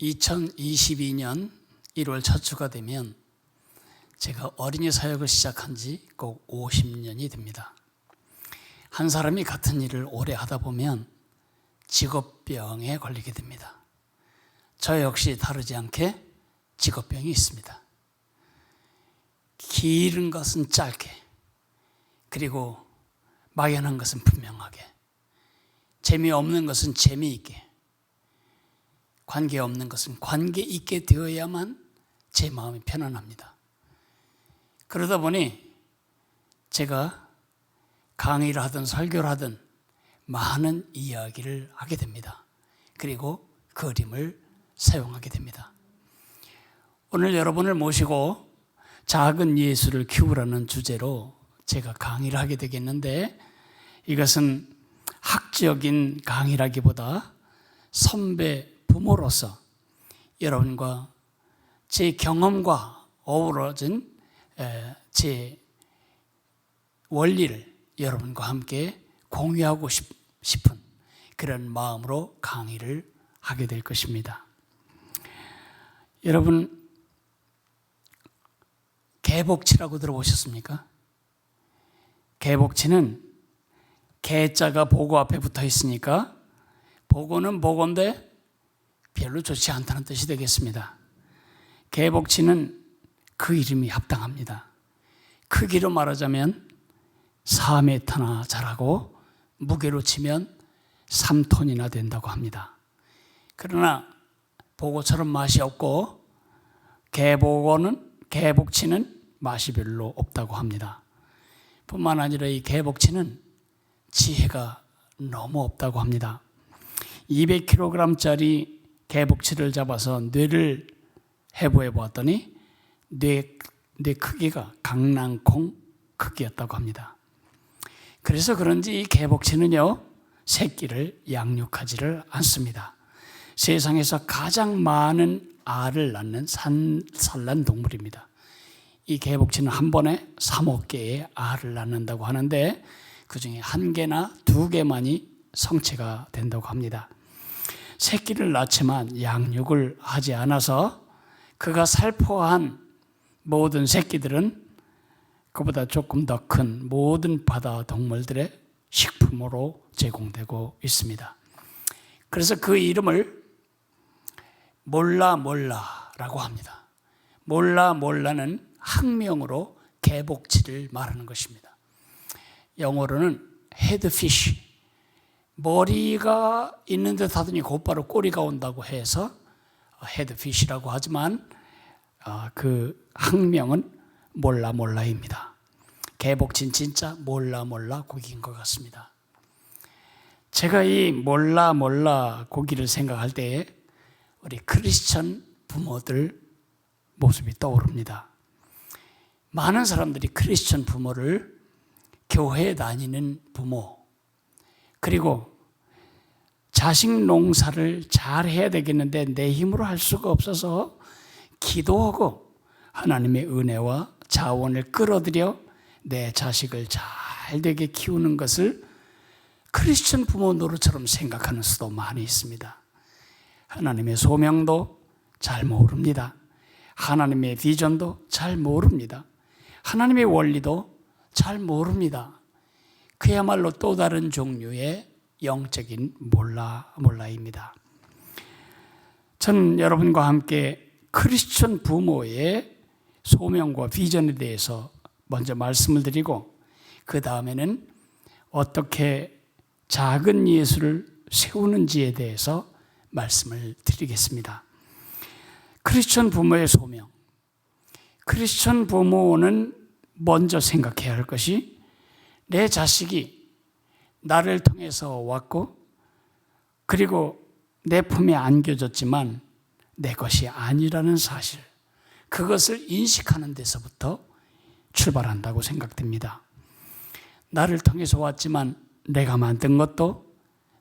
2022년 1월 첫 주가 되면 제가 어린이 사역을 시작한 지 꼭 50년이 됩니다. 한 사람이 같은 일을 오래 하다 보면 직업병에 걸리게 됩니다. 저 역시 다르지 않게 직업병이 있습니다. 길은 것은 짧게, 그리고 막연한 것은 분명하게, 재미없는 것은 재미있게, 관계없는 것은 관계있게 되어야만 제 마음이 편안합니다. 그러다 보니 제가 강의를 하든 설교를 하든 많은 이야기를 하게 됩니다. 그리고 그림을 사용하게 됩니다. 오늘 여러분을 모시고 작은 예수를 키우라는 주제로 제가 강의를 하게 되겠는데, 이것은 학적인 강의라기보다 선배 부모로서 여러분과 제 경험과 어우러진 제 원리를 여러분과 함께 공유하고 싶은 그런 마음으로 강의를 하게 될 것입니다. 여러분, 개복치라고 들어보셨습니까? 개복치는 개자가 보고 앞에 붙어 있으니까 보고는 보고인데 별로 좋지 않다는 뜻이 되겠습니다. 개복치는 그 이름이 합당합니다. 크기로 말하자면 4m나 자라고 무게로 치면 3톤이나 된다고 합니다. 그러나 보고처럼 맛이 없고 개복치는 맛이 별로 없다고 합니다. 뿐만 아니라 이 개복치는 지혜가 너무 없다고 합니다. 200kg짜리 개복치를 잡아서 뇌를 해부해 보았더니 뇌 크기가 강낭콩 크기였다고 합니다. 그래서 그런지 이 개복치는요, 새끼를 양육하지를 않습니다. 세상에서 가장 많은 알을 낳는 산란 동물입니다. 이 개복치는 한 번에 3억 개의 알을 낳는다고 하는데 그 중에 1개나 2개만이 성체가 된다고 합니다. 새끼를 낳지만 양육을 하지 않아서 그가 살포한 모든 새끼들은 그보다 조금 더 큰 모든 바다 동물들의 식품으로 제공되고 있습니다. 그래서 그 이름을 몰라라고 합니다. 몰라는 학명으로 개복치를 말하는 것입니다. 영어로는 헤드피쉬, 머리가 있는 듯 하더니 곧바로 꼬리가 온다고 해서 헤드피쉬라고 하지만 그 학명은 몰라입니다. 개복치는 진짜 몰라 고기인 것 같습니다. 제가 이 몰라 고기를 생각할 때에 우리 크리스천 부모들 모습이 떠오릅니다. 많은 사람들이 크리스천 부모를 교회에 다니는 부모, 그리고 자식 농사를 잘 해야 되겠는데 내 힘으로 할 수가 없어서 기도하고 하나님의 은혜와 자원을 끌어들여 내 자식을 잘 되게 키우는 것을 크리스천 부모 노릇처럼 생각하는 수도 많이 있습니다. 하나님의 소명도 잘 모릅니다. 하나님의 비전도 잘 모릅니다. 하나님의 원리도 잘 모릅니다. 그야말로 또 다른 종류의 영적인 몰라입니다. 저는 여러분과 함께 크리스천 부모의 소명과 비전에 대해서 먼저 말씀을 드리고, 그 다음에는 어떻게 작은 예수를 세우는지에 대해서 말씀을 드리겠습니다. 크리스천 부모의 소명. 크리스천 부모는 먼저 생각해야 할 것이 내 자식이 나를 통해서 왔고, 그리고 내 품에 안겨졌지만 내 것이 아니라는 사실, 그것을 인식하는 데서부터 출발한다고 생각됩니다. 나를 통해서 왔지만 내가 만든 것도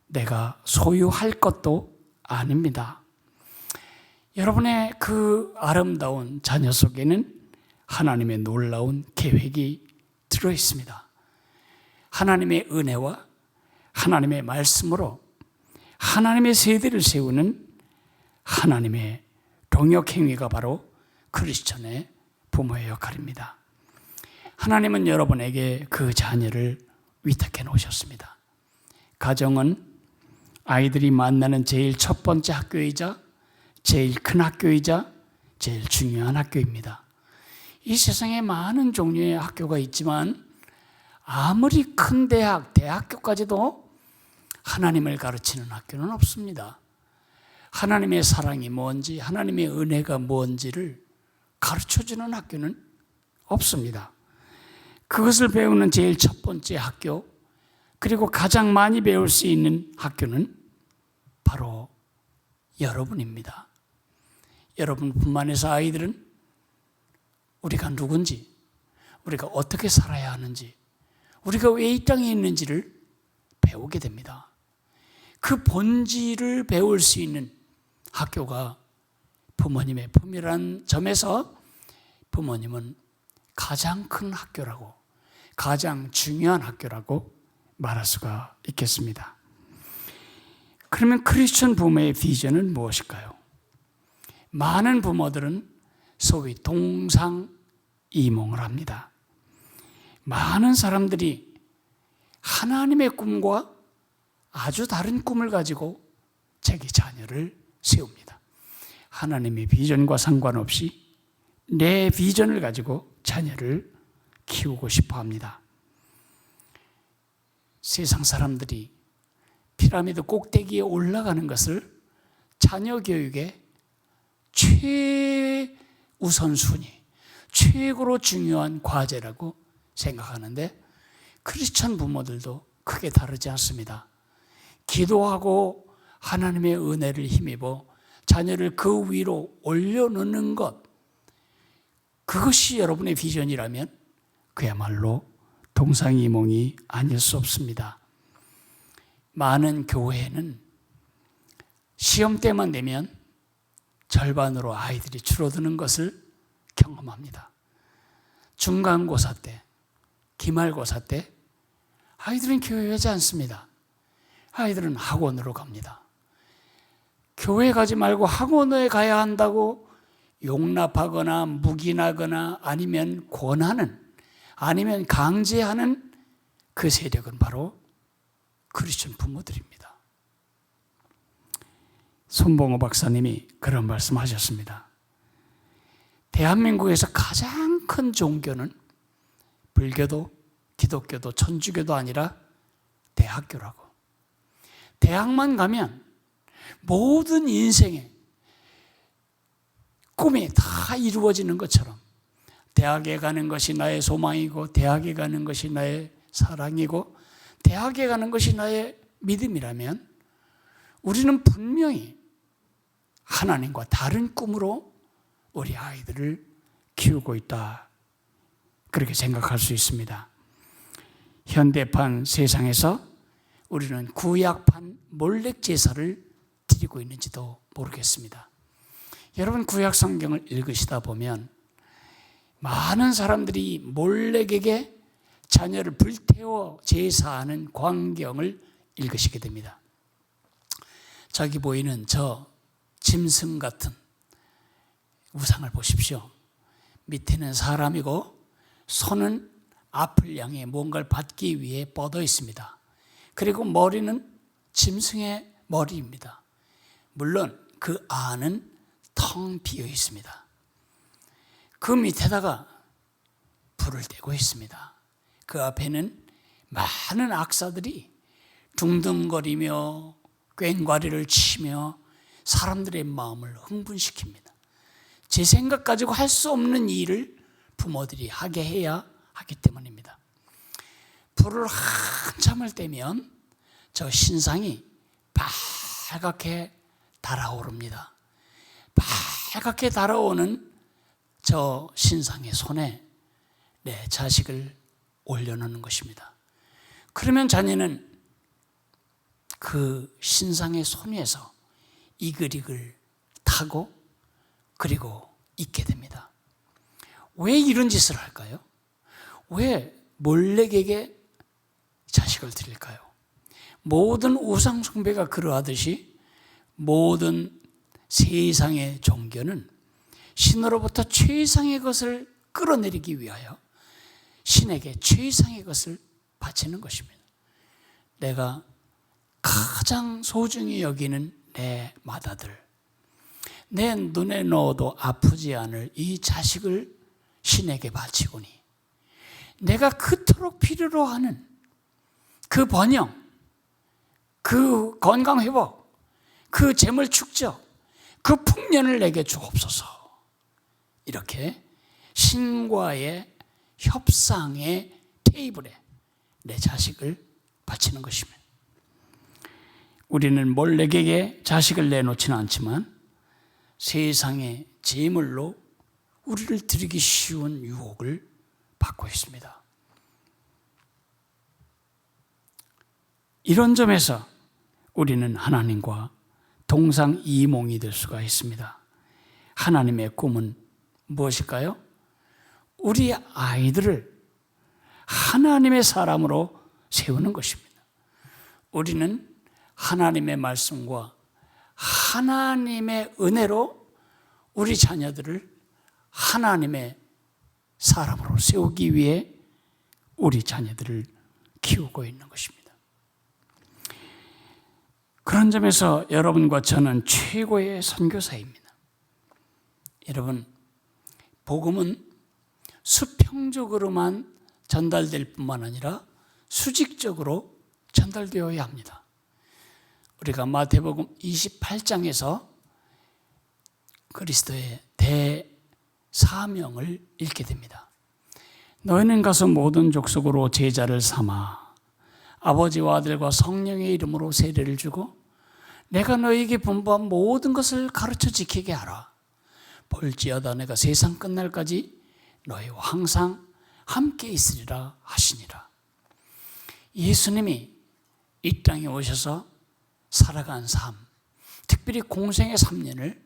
내가 소유할 것도 아닙니다. 여러분의 그 아름다운 자녀 속에는 하나님의 놀라운 계획이 들어 있습니다. 하나님의 은혜와 하나님의 말씀으로 하나님의 세대를 세우는 하나님의 동역 행위가 바로 크리스천의 부모의 역할입니다. 하나님은 여러분에게 그 자녀를 위탁해 놓으셨습니다. 가정은 아이들이 만나는 제일 첫 번째 학교이자 제일 큰 학교이자 제일 중요한 학교입니다. 이 세상에 많은 종류의 학교가 있지만 아무리 큰 대학교까지도 하나님을 가르치는 학교는 없습니다. 하나님의 사랑이 뭔지, 하나님의 은혜가 뭔지를 가르쳐주는 학교는 없습니다. 그것을 배우는 제일 첫 번째 학교, 그리고 가장 많이 배울 수 있는 학교는 바로 여러분입니다. 여러분뿐만 해서 아이들은 우리가 누군지, 우리가 어떻게 살아야 하는지, 우리가 왜 이 땅에 있는지를 배우게 됩니다. 그 본질을 배울 수 있는 학교가 부모님의 품이라는 점에서 부모님은 가장 큰 학교라고, 가장 중요한 학교라고 말할 수가 있겠습니다. 그러면 크리스천 부모의 비전은 무엇일까요? 많은 부모들은 소위 동상이몽을 합니다. 많은 사람들이 하나님의 꿈과 아주 다른 꿈을 가지고 자기 자녀를 세웁니다. 하나님의 비전과 상관없이 내 비전을 가지고 자녀를 키우고 싶어 합니다. 세상 사람들이 피라미드 꼭대기에 올라가는 것을 자녀 교육의 최우선순위, 최고로 중요한 과제라고 생각하는데 크리스천 부모들도 크게 다르지 않습니다. 기도하고 하나님의 은혜를 힘입어 자녀를 그 위로 올려놓는 것, 그것이 여러분의 비전이라면 그야말로 동상이몽이 아닐 수 없습니다. 많은 교회는 시험 때만 되면 절반으로 아이들이 줄어드는 것을 경험합니다. 중간고사 때, 기말고사 때 아이들은 교회에 가지 않습니다. 아이들은 학원으로 갑니다. 교회 가지 말고 학원에 가야 한다고 용납하거나 묵인하거나 아니면 권하는, 아니면 강제하는 그 세력은 바로 크리스천 부모들입니다. 손봉호 박사님이 그런 말씀하셨습니다. 대한민국에서 가장 큰 종교는 불교도, 기독교도, 천주교도 아니라 대학교라고. 대학만 가면 모든 인생의 꿈이 다 이루어지는 것처럼 대학에 가는 것이 나의 소망이고, 대학에 가는 것이 나의 사랑이고, 대학에 가는 것이 나의 믿음이라면 우리는 분명히 하나님과 다른 꿈으로 우리 아이들을 키우고 있다, 그렇게 생각할 수 있습니다. 현대판 세상에서 우리는 구약판 몰렉 제사를 드리고 있는지도 모르겠습니다. 여러분, 구약 성경을 읽으시다 보면 많은 사람들이 몰렉에게 자녀를 불태워 제사하는 광경을 읽으시게 됩니다. 저기 보이는 저 짐승 같은 우상을 보십시오. 밑에는 사람이고 손은 앞을 향해 뭔가를 받기 위해 뻗어 있습니다. 그리고 머리는 짐승의 머리입니다. 물론 그 안은 텅 비어 있습니다. 그 밑에다가 불을 떼고 있습니다. 그 앞에는 많은 악사들이 둥둥거리며 꽹과리를 치며 사람들의 마음을 흥분시킵니다. 제 생각 가지고 할 수 없는 일을 부모들이 하게 해야 하기 때문입니다. 불을 한참을 떼면 저 신상이 빨갛게 달아오릅니다. 빨갛게 달아오는 저 신상의 손에 내 자식을 올려놓는 것입니다. 그러면 자녀는 그 신상의 손 위에서 이글이글 타고 그리고 있게 됩니다. 왜 이런 짓을 할까요? 왜 몰렉에게 자식을 드릴까요? 모든 우상 숭배가 그러하듯이 모든 세상의 종교는 신으로부터 최상의 것을 끌어내리기 위하여 신에게 최상의 것을 바치는 것입니다. 내가 가장 소중히 여기는 내 맏아들, 내 눈에 넣어도 아프지 않을 이 자식을 신에게 바치고니 내가 그토록 필요로 하는 그 번영, 그 건강회복, 그 재물 축적, 그 풍년을 내게 주옵소서. 이렇게 신과의 협상의 테이블에 내 자식을 바치는 것입니다. 우리는 몰렉에게 자식을 내놓지는 않지만 세상의 재물로 우리를 드리기 쉬운 유혹을 받고 있습니다. 이런 점에서 우리는 하나님과 동상이몽이 될 수가 있습니다. 하나님의 꿈은 무엇일까요? 우리 아이들을 하나님의 사람으로 세우는 것입니다. 우리는 하나님의 말씀과 하나님의 은혜로 우리 자녀들을 하나님의 사람으로 세우기 위해 우리 자녀들을 키우고 있는 것입니다. 그런 점에서 여러분과 저는 최고의 선교사입니다. 여러분, 복음은 수평적으로만 전달될 뿐만 아니라 수직적으로 전달되어야 합니다. 우리가 마태복음 28장에서 그리스도의 대사명을 읽게 됩니다. 너희는 가서 모든 족속으로 제자를 삼아 아버지와 아들과 성령의 이름으로 세례를 주고 내가 너희에게 분부한 모든 것을 가르쳐 지키게 하라. 볼지어다 내가 세상 끝날까지 너희와 항상 함께 있으리라 하시니라. 예수님이 이 땅에 오셔서 살아간 삶, 특별히 공생의 3년을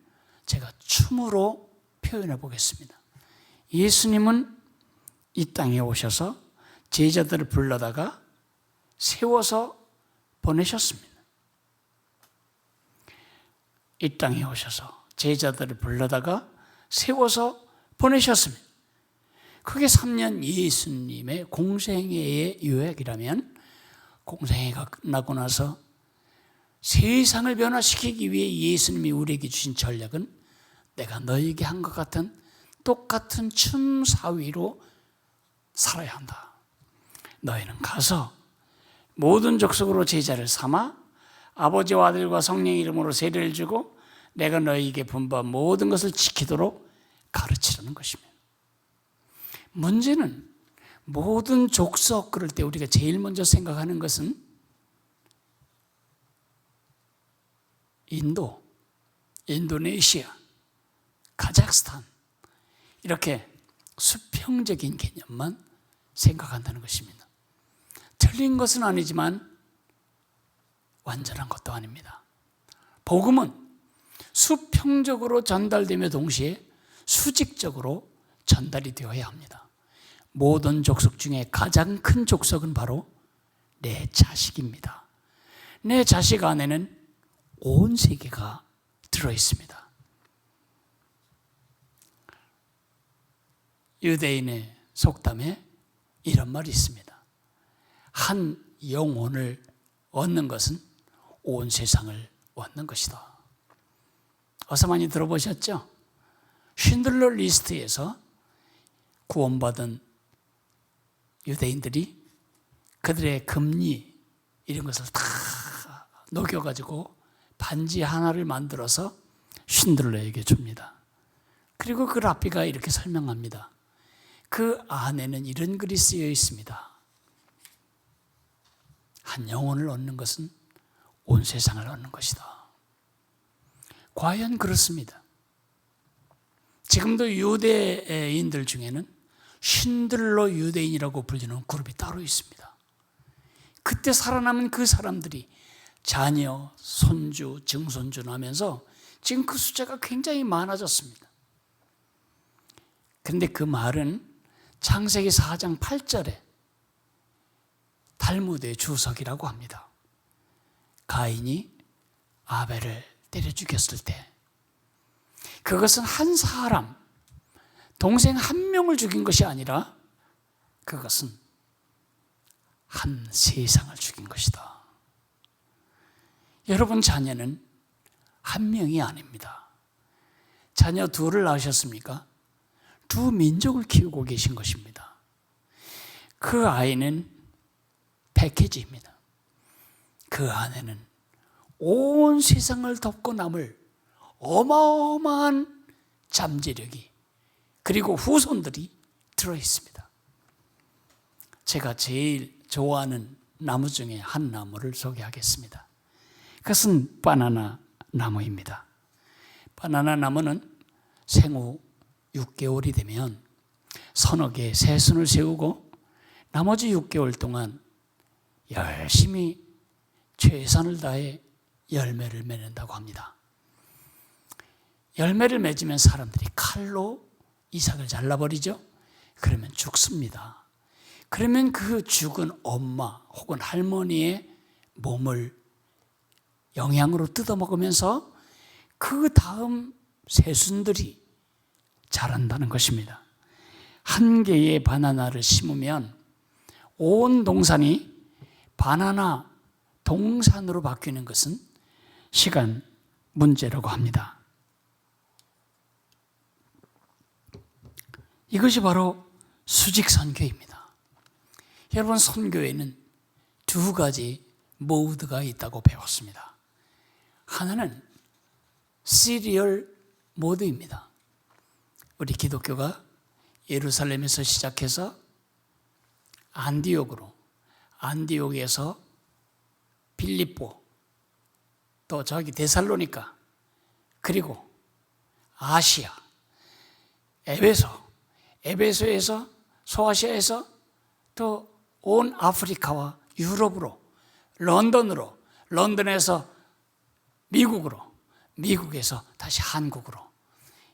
제가 춤으로 표현해 보겠습니다. 예수님은 이 땅에 오셔서 제자들을 불러다가 세워서 보내셨습니다. 이 땅에 오셔서 제자들을 불러다가 세워서 보내셨습니다. 그게 3년 예수님의 공생애의 요약이라면 공생애가 끝나고 나서 세상을 변화시키기 위해 예수님이 우리에게 주신 전략은 내가 너에게 한 것 같은 똑같은 춤사위로 살아야 한다. 너희는 가서 모든 족속으로 제자를 삼아 아버지와 아들과 성령의 이름으로 세례를 주고 내가 너희에게 분부한 모든 것을 지키도록 가르치라는 것입니다. 문제는 모든 족속 그럴 때 우리가 제일 먼저 생각하는 것은 인도, 인도네시아, 카자흐스탄 이렇게 수평적인 개념만 생각한다는 것입니다. 틀린 것은 아니지만 완전한 것도 아닙니다. 복음은 수평적으로 전달되며 동시에 수직적으로 전달이 되어야 합니다. 모든 족속 중에 가장 큰 족속은 바로 내 자식입니다. 내 자식 안에는 온 세계가 들어있습니다. 유대인의 속담에 이런 말이 있습니다. 한 영혼을 얻는 것은 온 세상을 얻는 것이다. 어서 많이 들어보셨죠? 쉰들러 리스트에서 구원받은 유대인들이 그들의 금리 이런 것을 다 녹여가지고 반지 하나를 만들어서 쉰들러에게 줍니다. 그리고 그 랍비가 이렇게 설명합니다. 그 안에는 이런 글이 쓰여 있습니다. 한 영혼을 얻는 것은 온 세상을 얻는 것이다. 과연 그렇습니다. 지금도 유대인들 중에는 쉰들러 유대인이라고 불리는 그룹이 따로 있습니다. 그때 살아남은 그 사람들이 자녀, 손주, 증손주 나면서 지금 그 숫자가 굉장히 많아졌습니다. 그런데 그 말은 창세기 4장 8절에 탈무드의 주석이라고 합니다. 가인이 아벨을 때려 죽였을 때 그것은 한 사람, 동생 한 명을 죽인 것이 아니라 그것은 한 세상을 죽인 것이다. 여러분 자녀는 한 명이 아닙니다. 자녀 둘을 낳으셨습니까? 두 민족을 키우고 계신 것입니다. 그 아이는 패키지입니다. 그 안에는 온 세상을 덮고 남을 어마어마한 잠재력이 그리고 후손들이 들어있습니다. 제가 제일 좋아하는 나무 중에 한 나무를 소개하겠습니다. 그것은 바나나 나무입니다. 바나나 나무는 생후 6개월이 되면 서너 개의 새순을 세우고 나머지 6개월 동안 열심히 최선을 다해 열매를 맺는다고 합니다. 열매를 맺으면 사람들이 칼로 이삭을 잘라버리죠. 그러면 죽습니다. 그러면 그 죽은 엄마 혹은 할머니의 몸을 영양으로 뜯어먹으면서 그 다음 새순들이 자란다는 것입니다. 한 개의 바나나를 심으면 온 동산이 바나나 동산으로 바뀌는 것은 시간 문제라고 합니다. 이것이 바로 수직 선교입니다. 여러분, 선교에는 두 가지 모드가 있다고 배웠습니다. 하나는 시리얼 모드입니다. 우리 기독교가 예루살렘에서 시작해서 안디옥에서 빌립보, 또 저기 데살로니가, 그리고 아시아, 에베소에서 소아시아에서 또 온 아프리카와 유럽으로, 런던에서 미국으로, 미국에서 다시 한국으로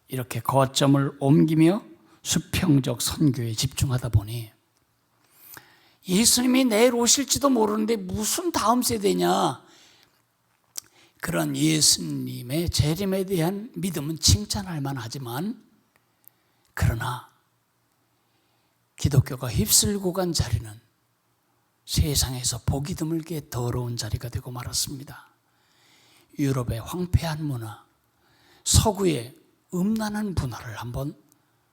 이렇게 거점을 옮기며 수평적 선교에 집중하다 보니 예수님이 내일 오실지도 모르는데 무슨 다음 세대냐, 그런 예수님의 재림에 대한 믿음은 칭찬할 만하지만, 그러나 기독교가 휩쓸고 간 자리는 세상에서 보기 드물게 더러운 자리가 되고 말았습니다. 유럽의 황폐한 문화, 서구의 음란한 문화를 한번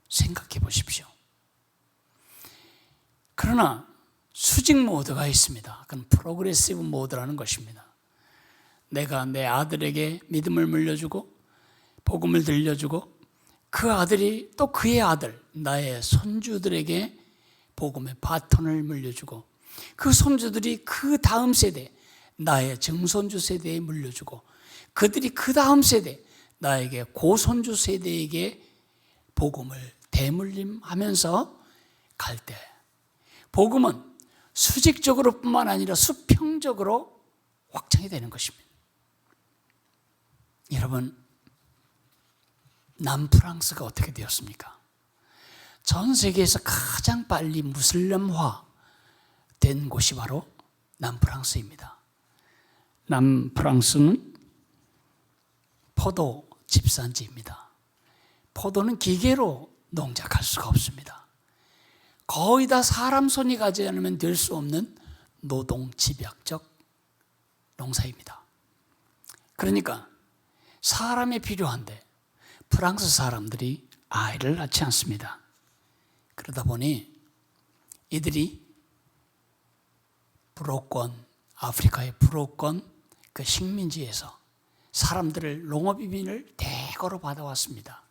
생각해 보십시오. 그러나 수직 모드가 있습니다. 그건 프로그레시브 모드라는 것입니다. 내가 내 아들에게 믿음을 물려주고 복음을 들려주고 그 아들이 또 그의 아들, 나의 손주들에게 복음의 바톤을 물려주고 그 손주들이 그 다음 세대, 나의 증손주 세대에 물려주고 그들이 그 다음 세대, 나에게 고손주 세대에게 복음을 대물림하면서 갈 때 복음은 수직적으로 뿐만 아니라 수평적으로 확장이 되는 것입니다. 여러분, 남프랑스가 어떻게 되었습니까? 전 세계에서 가장 빨리 무슬림화 된 곳이 바로 남프랑스입니다. 남프랑스는 포도 집산지입니다. 포도는 기계로 농작할 수가 없습니다. 거의 다 사람 손이 가지 않으면 될 수 없는 노동 집약적 농사입니다. 그러니까 사람이 필요한데 프랑스 사람들이 아이를 낳지 않습니다. 그러다 보니 이들이 아프리카의 부록권 그 식민지에서 사람들을 농업 이민을 대거로 받아왔습니다.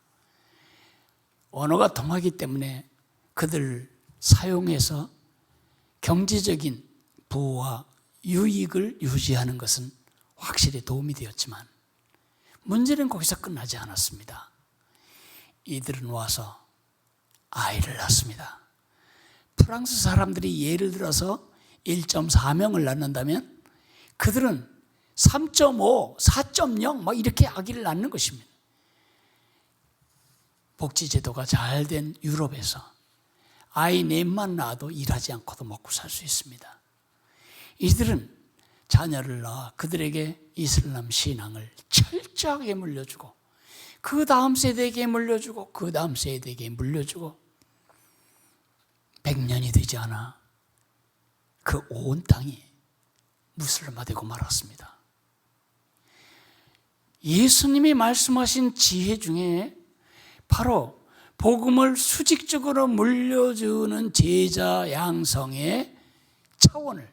언어가 통하기 때문에 그들을 사용해서 경제적인 부와 유익을 유지하는 것은 확실히 도움이 되었지만 문제는 거기서 끝나지 않았습니다. 이들은 와서 아이를 낳습니다. 프랑스 사람들이 예를 들어서 1.4명을 낳는다면 그들은 3.5, 4.0 막 이렇게 아기를 낳는 것입니다. 복지제도가 잘 된 유럽에서 아이 넷만 낳아도 일하지 않고도 먹고 살 수 있습니다. 이들은 자녀를 낳아 그들에게 이슬람 신앙을 철저하게 물려주고 그 다음 세대에게 물려주고 그 다음 세대에게 물려주고 100년이 되지 않아 그 온 땅이 무슬림화되고 말았습니다. 예수님이 말씀하신 지혜 중에 바로 복음을 수직적으로 물려주는 제자 양성의 차원을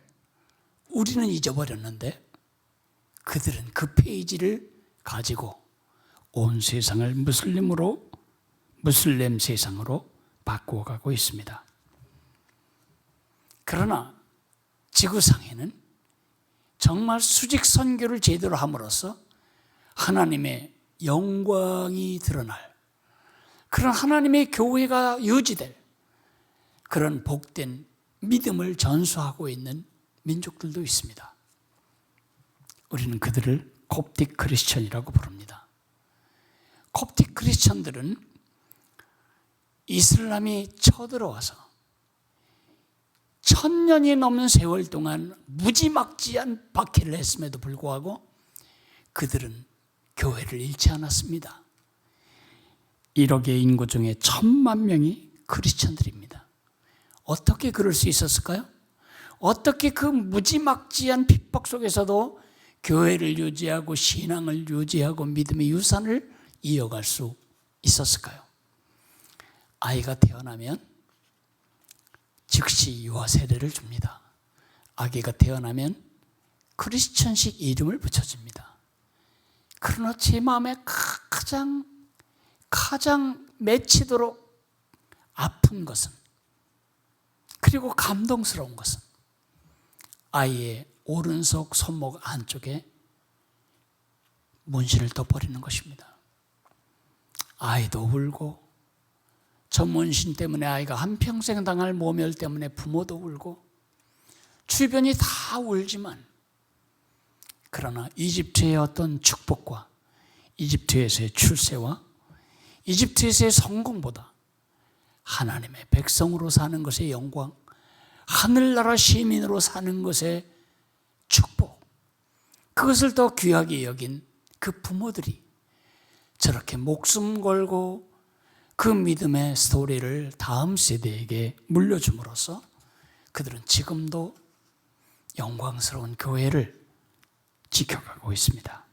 우리는 잊어버렸는데 그들은 그 페이지를 가지고 온 세상을 무슬림 세상으로 바꾸어가고 있습니다. 그러나 지구상에는 정말 수직 선교를 제대로 함으로써 하나님의 영광이 드러날 그런 하나님의 교회가 유지될 그런 복된 믿음을 전수하고 있는 민족들도 있습니다. 우리는 그들을 콥틱 크리스천이라고 부릅니다. 콥틱 크리스천들은 이슬람이 쳐들어와서 1000년이 넘는 세월 동안 무지막지한 박해를 했음에도 불구하고 그들은 교회를 잃지 않았습니다. 1억의 인구 중에 1000만 명이 크리스천들입니다. 어떻게 그럴 수 있었을까요? 어떻게 그 무지막지한 핍박 속에서도 교회를 유지하고 신앙을 유지하고 믿음의 유산을 이어갈 수 있었을까요? 아이가 태어나면 즉시 유아 세례를 줍니다. 아기가 태어나면 크리스천식 이름을 붙여줍니다. 그러나 제 마음에 가장 맺히도록 아픈 것은 그리고 감동스러운 것은 아이의 오른손 손목 안쪽에 문신을 덮어버리는 것입니다. 아이도 울고 저 문신 때문에 아이가 한평생 당할 모멸 때문에 부모도 울고 주변이 다 울지만 그러나 이집트의 어떤 축복과 이집트에서의 출세와 이집트에서의 성공보다 하나님의 백성으로 사는 것의 영광, 하늘나라 시민으로 사는 것의 축복, 그것을 더 귀하게 여긴 그 부모들이 저렇게 목숨 걸고 그 믿음의 스토리를 다음 세대에게 물려줌으로써 그들은 지금도 영광스러운 교회를 지켜가고 있습니다.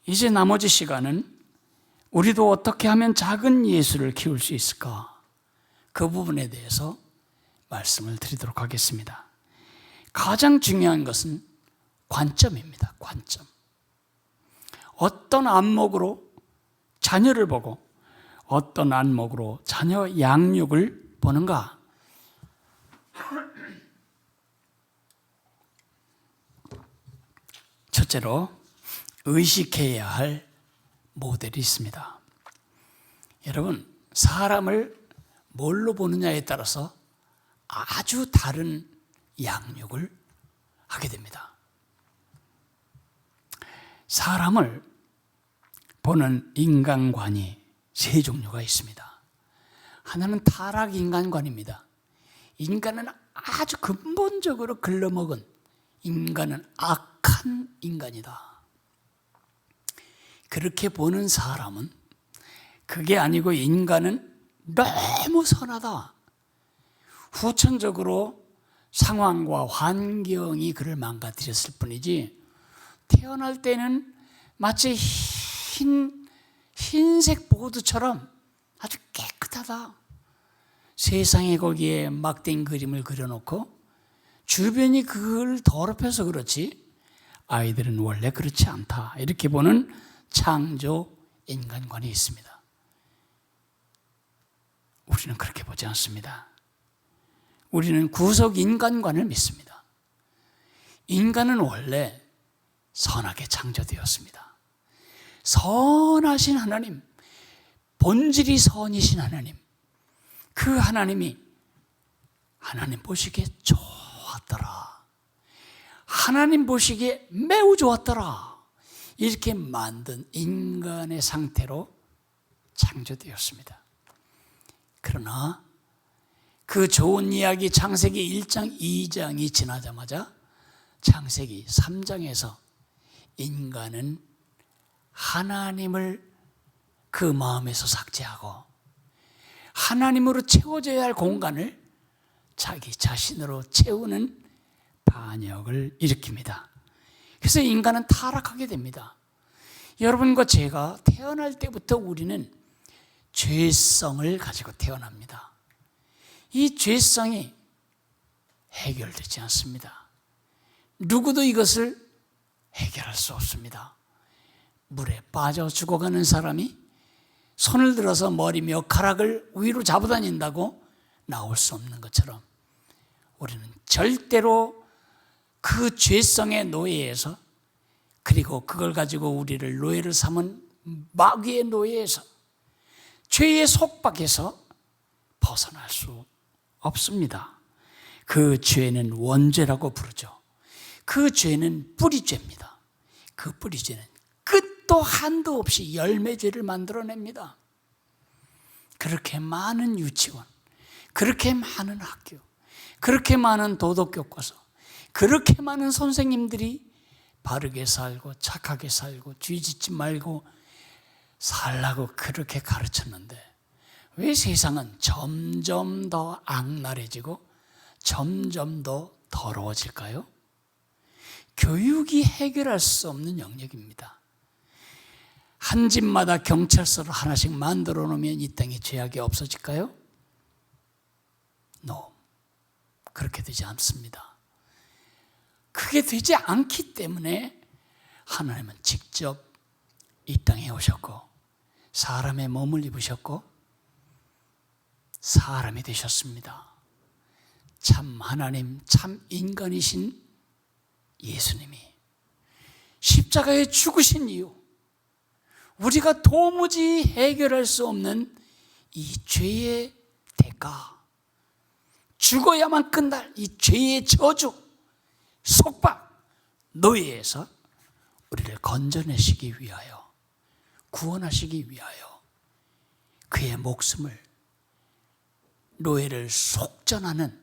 이제 나머지 시간은 우리도 어떻게 하면 작은 예수를 키울 수 있을까? 그 부분에 대해서 말씀을 드리도록 하겠습니다. 가장 중요한 것은 관점입니다. 관점. 어떤 안목으로 자녀를 보고 어떤 안목으로 자녀 양육을 보는가? 첫째로 의식해야 할 모델이 있습니다. 여러분, 사람을 뭘로 보느냐에 따라서 아주 다른 양육을 하게 됩니다. 사람을 보는 인간관이 세 종류가 있습니다. 하나는 타락 인간관입니다. 인간은 아주 근본적으로 글러먹은 인간은 악한 인간이다. 그렇게 보는 사람은 그게 아니고 인간은 너무 선하다. 후천적으로 상황과 환경이 그를 망가뜨렸을 뿐이지 태어날 때는 마치 흰색 보드처럼 아주 깨끗하다. 세상에 거기에 막된 그림을 그려놓고 주변이 그걸 더럽혀서 그렇지 아이들은 원래 그렇지 않다. 이렇게 보는 창조 인간관이 있습니다. 우리는 그렇게 보지 않습니다. 우리는 구속 인간관을 믿습니다. 인간은 원래 선하게 창조되었습니다. 선하신 하나님, 본질이 선이신 하나님, 그 하나님이 하나님 보시기에 좋았더라. 하나님 보시기에 매우 좋았더라. 이렇게 만든 인간의 상태로 창조되었습니다. 그러나 그 좋은 이야기 창세기 1장, 2장이 지나자마자 창세기 3장에서 인간은 하나님을 그 마음에서 삭제하고 하나님으로 채워져야 할 공간을 자기 자신으로 채우는 반역을 일으킵니다. 그래서 인간은 타락하게 됩니다. 여러분과 제가 태어날 때부터 우리는 죄성을 가지고 태어납니다. 이 죄성이 해결되지 않습니다. 누구도 이것을 해결할 수 없습니다. 물에 빠져 죽어가는 사람이 손을 들어서 머리 몇 가락을 위로 잡아다닌다고 나올 수 없는 것처럼 우리는 절대로 그 죄성의 노예에서, 그리고 그걸 가지고 우리를 노예를 삼은 마귀의 노예에서, 죄의 속박에서 벗어날 수 없습니다. 그 죄는 원죄라고 부르죠. 그 죄는 뿌리죄입니다. 그 뿌리죄는 끝도 한도 없이 열매죄를 만들어냅니다. 그렇게 많은 유치원, 그렇게 많은 학교, 그렇게 많은 도덕교과서, 그렇게 많은 선생님들이 바르게 살고 착하게 살고 죄 짓지 말고 살라고 그렇게 가르쳤는데 왜 세상은 점점 더 악랄해지고 점점 더 더러워질까요? 교육이 해결할 수 없는 영역입니다. 한 집마다 경찰서를 하나씩 만들어 놓으면 이 땅에 죄악이 없어질까요? No. 그렇게 되지 않습니다. 그게 되지 않기 때문에 하나님은 직접 이 땅에 오셨고 사람의 몸을 입으셨고 사람이 되셨습니다. 참 하나님, 참 인간이신 예수님이 십자가에 죽으신 이유, 우리가 도무지 해결할 수 없는 이 죄의 대가, 죽어야만 끝날 이 죄의 저주, 속박, 노예에서 우리를 건져내시기 위하여, 구원하시기 위하여 그의 목숨을 노예를 속전하는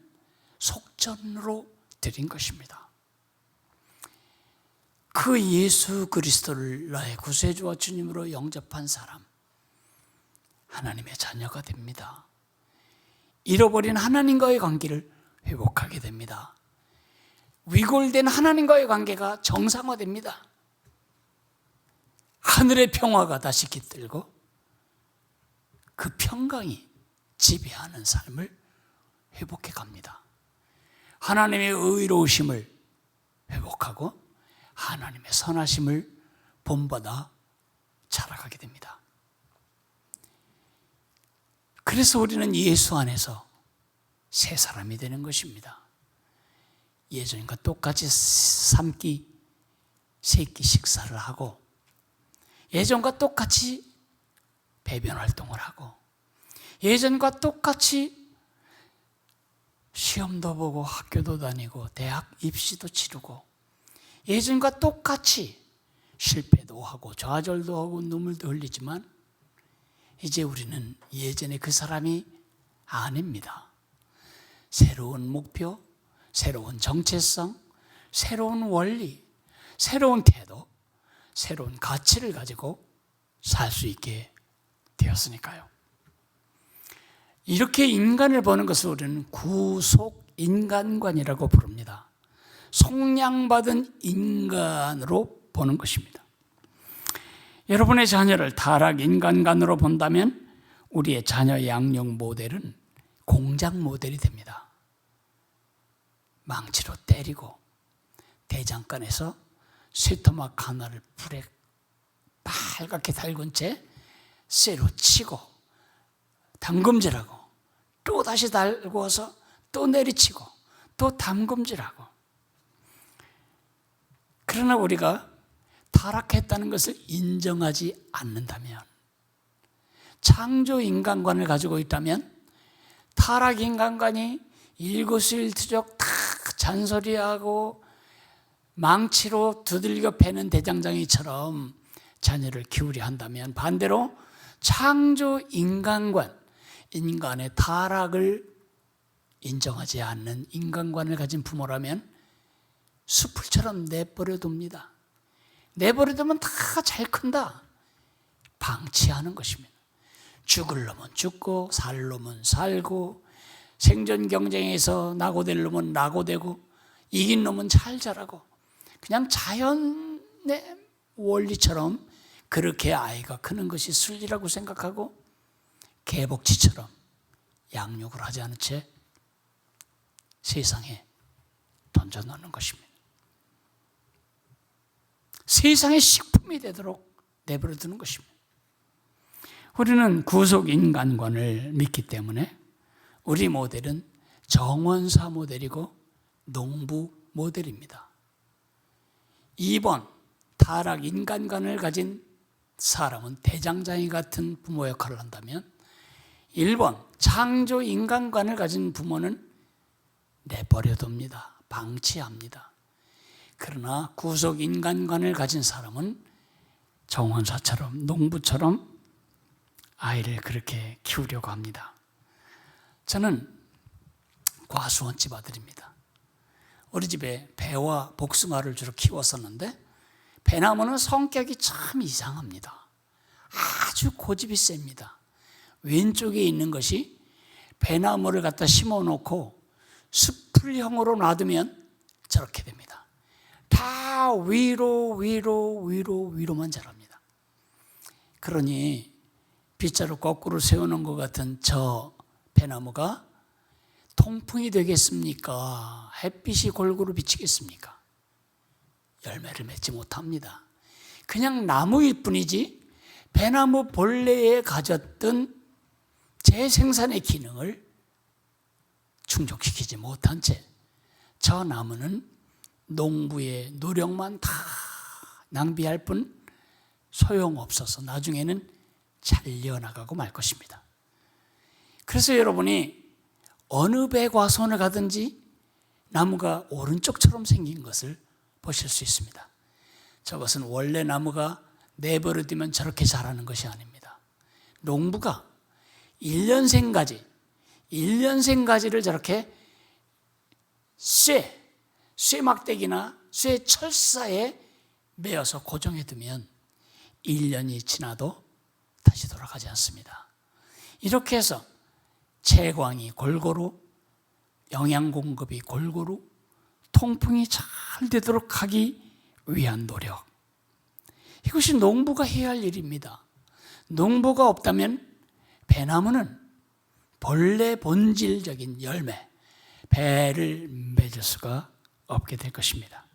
속전으로 드린 것입니다. 그 예수 그리스도를 나의 구세주와 주님으로 영접한 사람, 하나님의 자녀가 됩니다. 잃어버린 하나님과의 관계를 회복하게 됩니다. 위골된 하나님과의 관계가 정상화됩니다. 하늘의 평화가 다시 깃들고 그 평강이 지배하는 삶을 회복해 갑니다. 하나님의 의로우심을 회복하고 하나님의 선하심을 본받아 자라가게 됩니다. 그래서 우리는 예수 안에서 새 사람이 되는 것입니다. 예전과 똑같이 3끼, 3끼 식사를 하고 예전과 똑같이 배변 활동을 하고 예전과 똑같이 시험도 보고 학교도 다니고 대학 입시도 치르고 예전과 똑같이 실패도 하고 좌절도 하고 눈물도 흘리지만 이제 우리는 예전에 그 사람이 아닙니다. 새로운 목표, 새로운 정체성, 새로운 원리, 새로운 태도, 새로운 가치를 가지고 살 수 있게 되었으니까요. 이렇게 인간을 보는 것을 우리는 구속인간관이라고 부릅니다. 속량받은 인간으로 보는 것입니다. 여러분의 자녀를 타락인간관으로 본다면 우리의 자녀 양육 모델은 공장 모델이 됩니다. 망치로 때리고 대장간에서 쇠토막 하나를 불에 빨갛게 달군 채 쇠로 치고 담금질하고 또 다시 달구어서 또 내리치고 또 담금질하고. 그러나 우리가 타락했다는 것을 인정하지 않는다면, 창조 인간관을 가지고 있다면 타락 인간관이 일거수일투족 다 잔소리하고 망치로 두들겨 패는 대장장이처럼 자녀를 키우려 한다면, 반대로 창조 인간관, 인간의 타락을 인정하지 않는 인간관을 가진 부모라면 숲풀처럼 내버려 둡니다. 내버려 두면 다 잘 큰다. 방치하는 것입니다. 죽을 놈은 죽고 살 놈은 살고 생존 경쟁에서 낙오될 놈은 낙오되고 이긴 놈은 잘 자라고 그냥 자연의 원리처럼 그렇게 아이가 크는 것이 순리라고 생각하고 개복치처럼 양육을 하지 않은 채 세상에 던져놓는 것입니다. 세상의 식품이 되도록 내버려 두는 것입니다. 우리는 구속 인간관을 믿기 때문에 우리 모델은 정원사 모델이고 농부 모델입니다. 2번 타락 인간관을 가진 사람은 대장장이 같은 부모 역할을 한다면 1번 창조 인간관을 가진 부모는 내버려둡니다. 방치합니다. 그러나 구속 인간관을 가진 사람은 정원사처럼 농부처럼 아이를 그렇게 키우려고 합니다. 저는 과수원집 아들입니다. 우리 집에 배와 복숭아를 주로 키웠었는데 배나무는 성격이 참 이상합니다. 아주 고집이 셉니다. 왼쪽에 있는 것이 배나무를 갖다 심어놓고 수풀형으로 놔두면 저렇게 됩니다. 다 위로만 자랍니다. 그러니 빗자루 거꾸로 세우는 것 같은 저 배나무가 통풍이 되겠습니까? 햇빛이 골고루 비치겠습니까? 열매를 맺지 못합니다. 그냥 나무일 뿐이지 배나무 본래에 가졌던 재생산의 기능을 충족시키지 못한 채 저 나무는 농부의 노력만 다 낭비할 뿐 소용없어서 나중에는 잘려나가고 말 것입니다. 그래서 여러분이 어느 배과수원을 가든지 나무가 오른쪽처럼 생긴 것을 보실 수 있습니다. 저것은 원래 나무가 내버려두면 저렇게 자라는 것이 아닙니다. 농부가 1년생 가지를 저렇게 쇠막대기나 쇠 철사에 매어서 고정해두면 1년이 지나도 다시 돌아가지 않습니다. 이렇게 해서 채광이 골고루, 영양 공급이 골고루, 통풍이 잘 되도록 하기 위한 노력. 이것이 농부가 해야 할 일입니다. 농부가 없다면 배나무는 본래 본질적인 열매, 배를 맺을 수가 없게 될 것입니다.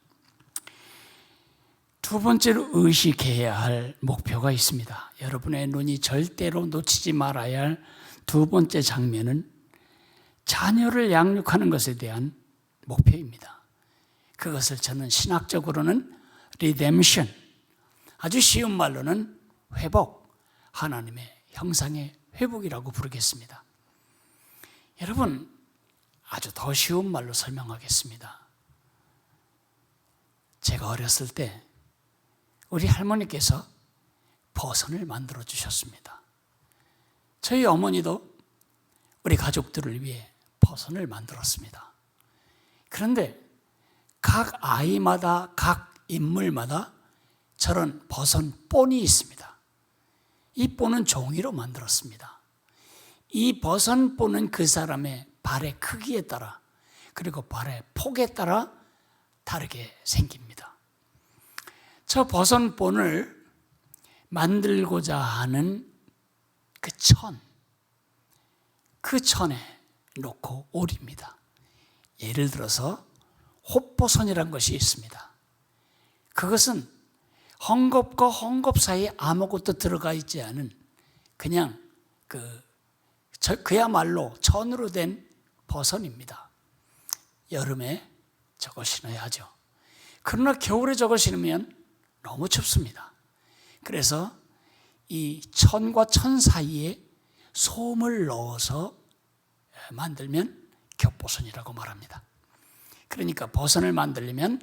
두 번째로 의식해야 할 목표가 있습니다. 여러분의 눈이 절대로 놓치지 말아야 할 두 번째 장면은 자녀를 양육하는 것에 대한 목표입니다. 그것을 저는 신학적으로는 리뎀션, 아주 쉬운 말로는 회복, 하나님의 형상의 회복이라고 부르겠습니다. 여러분, 아주 더 쉬운 말로 설명하겠습니다. 제가 어렸을 때 우리 할머니께서 버선을 만들어 주셨습니다. 저희 어머니도 우리 가족들을 위해 버선을 만들었습니다. 그런데 각 아이마다, 각 인물마다 저런 버선 본이 있습니다. 이 본은 종이로 만들었습니다. 이 버선 본은 그 사람의 발의 크기에 따라 그리고 발의 폭에 따라 다르게 생깁니다. 저 버선 본을 만들고자 하는 그 천에 놓고 오립니다. 예를 들어서 헛버선이라는 것이 있습니다. 그것은 헝겊과 헝겊 사이에 아무것도 들어가 있지 않은 그냥 그야말로 천으로 된 버선입니다. 여름에 저거 신어야 하죠. 그러나 겨울에 저거 신으면 너무 춥습니다. 그래서 이 천과 천 사이에 솜을 넣어서 만들면 겹버선이라고 말합니다. 그러니까 버선을 만들려면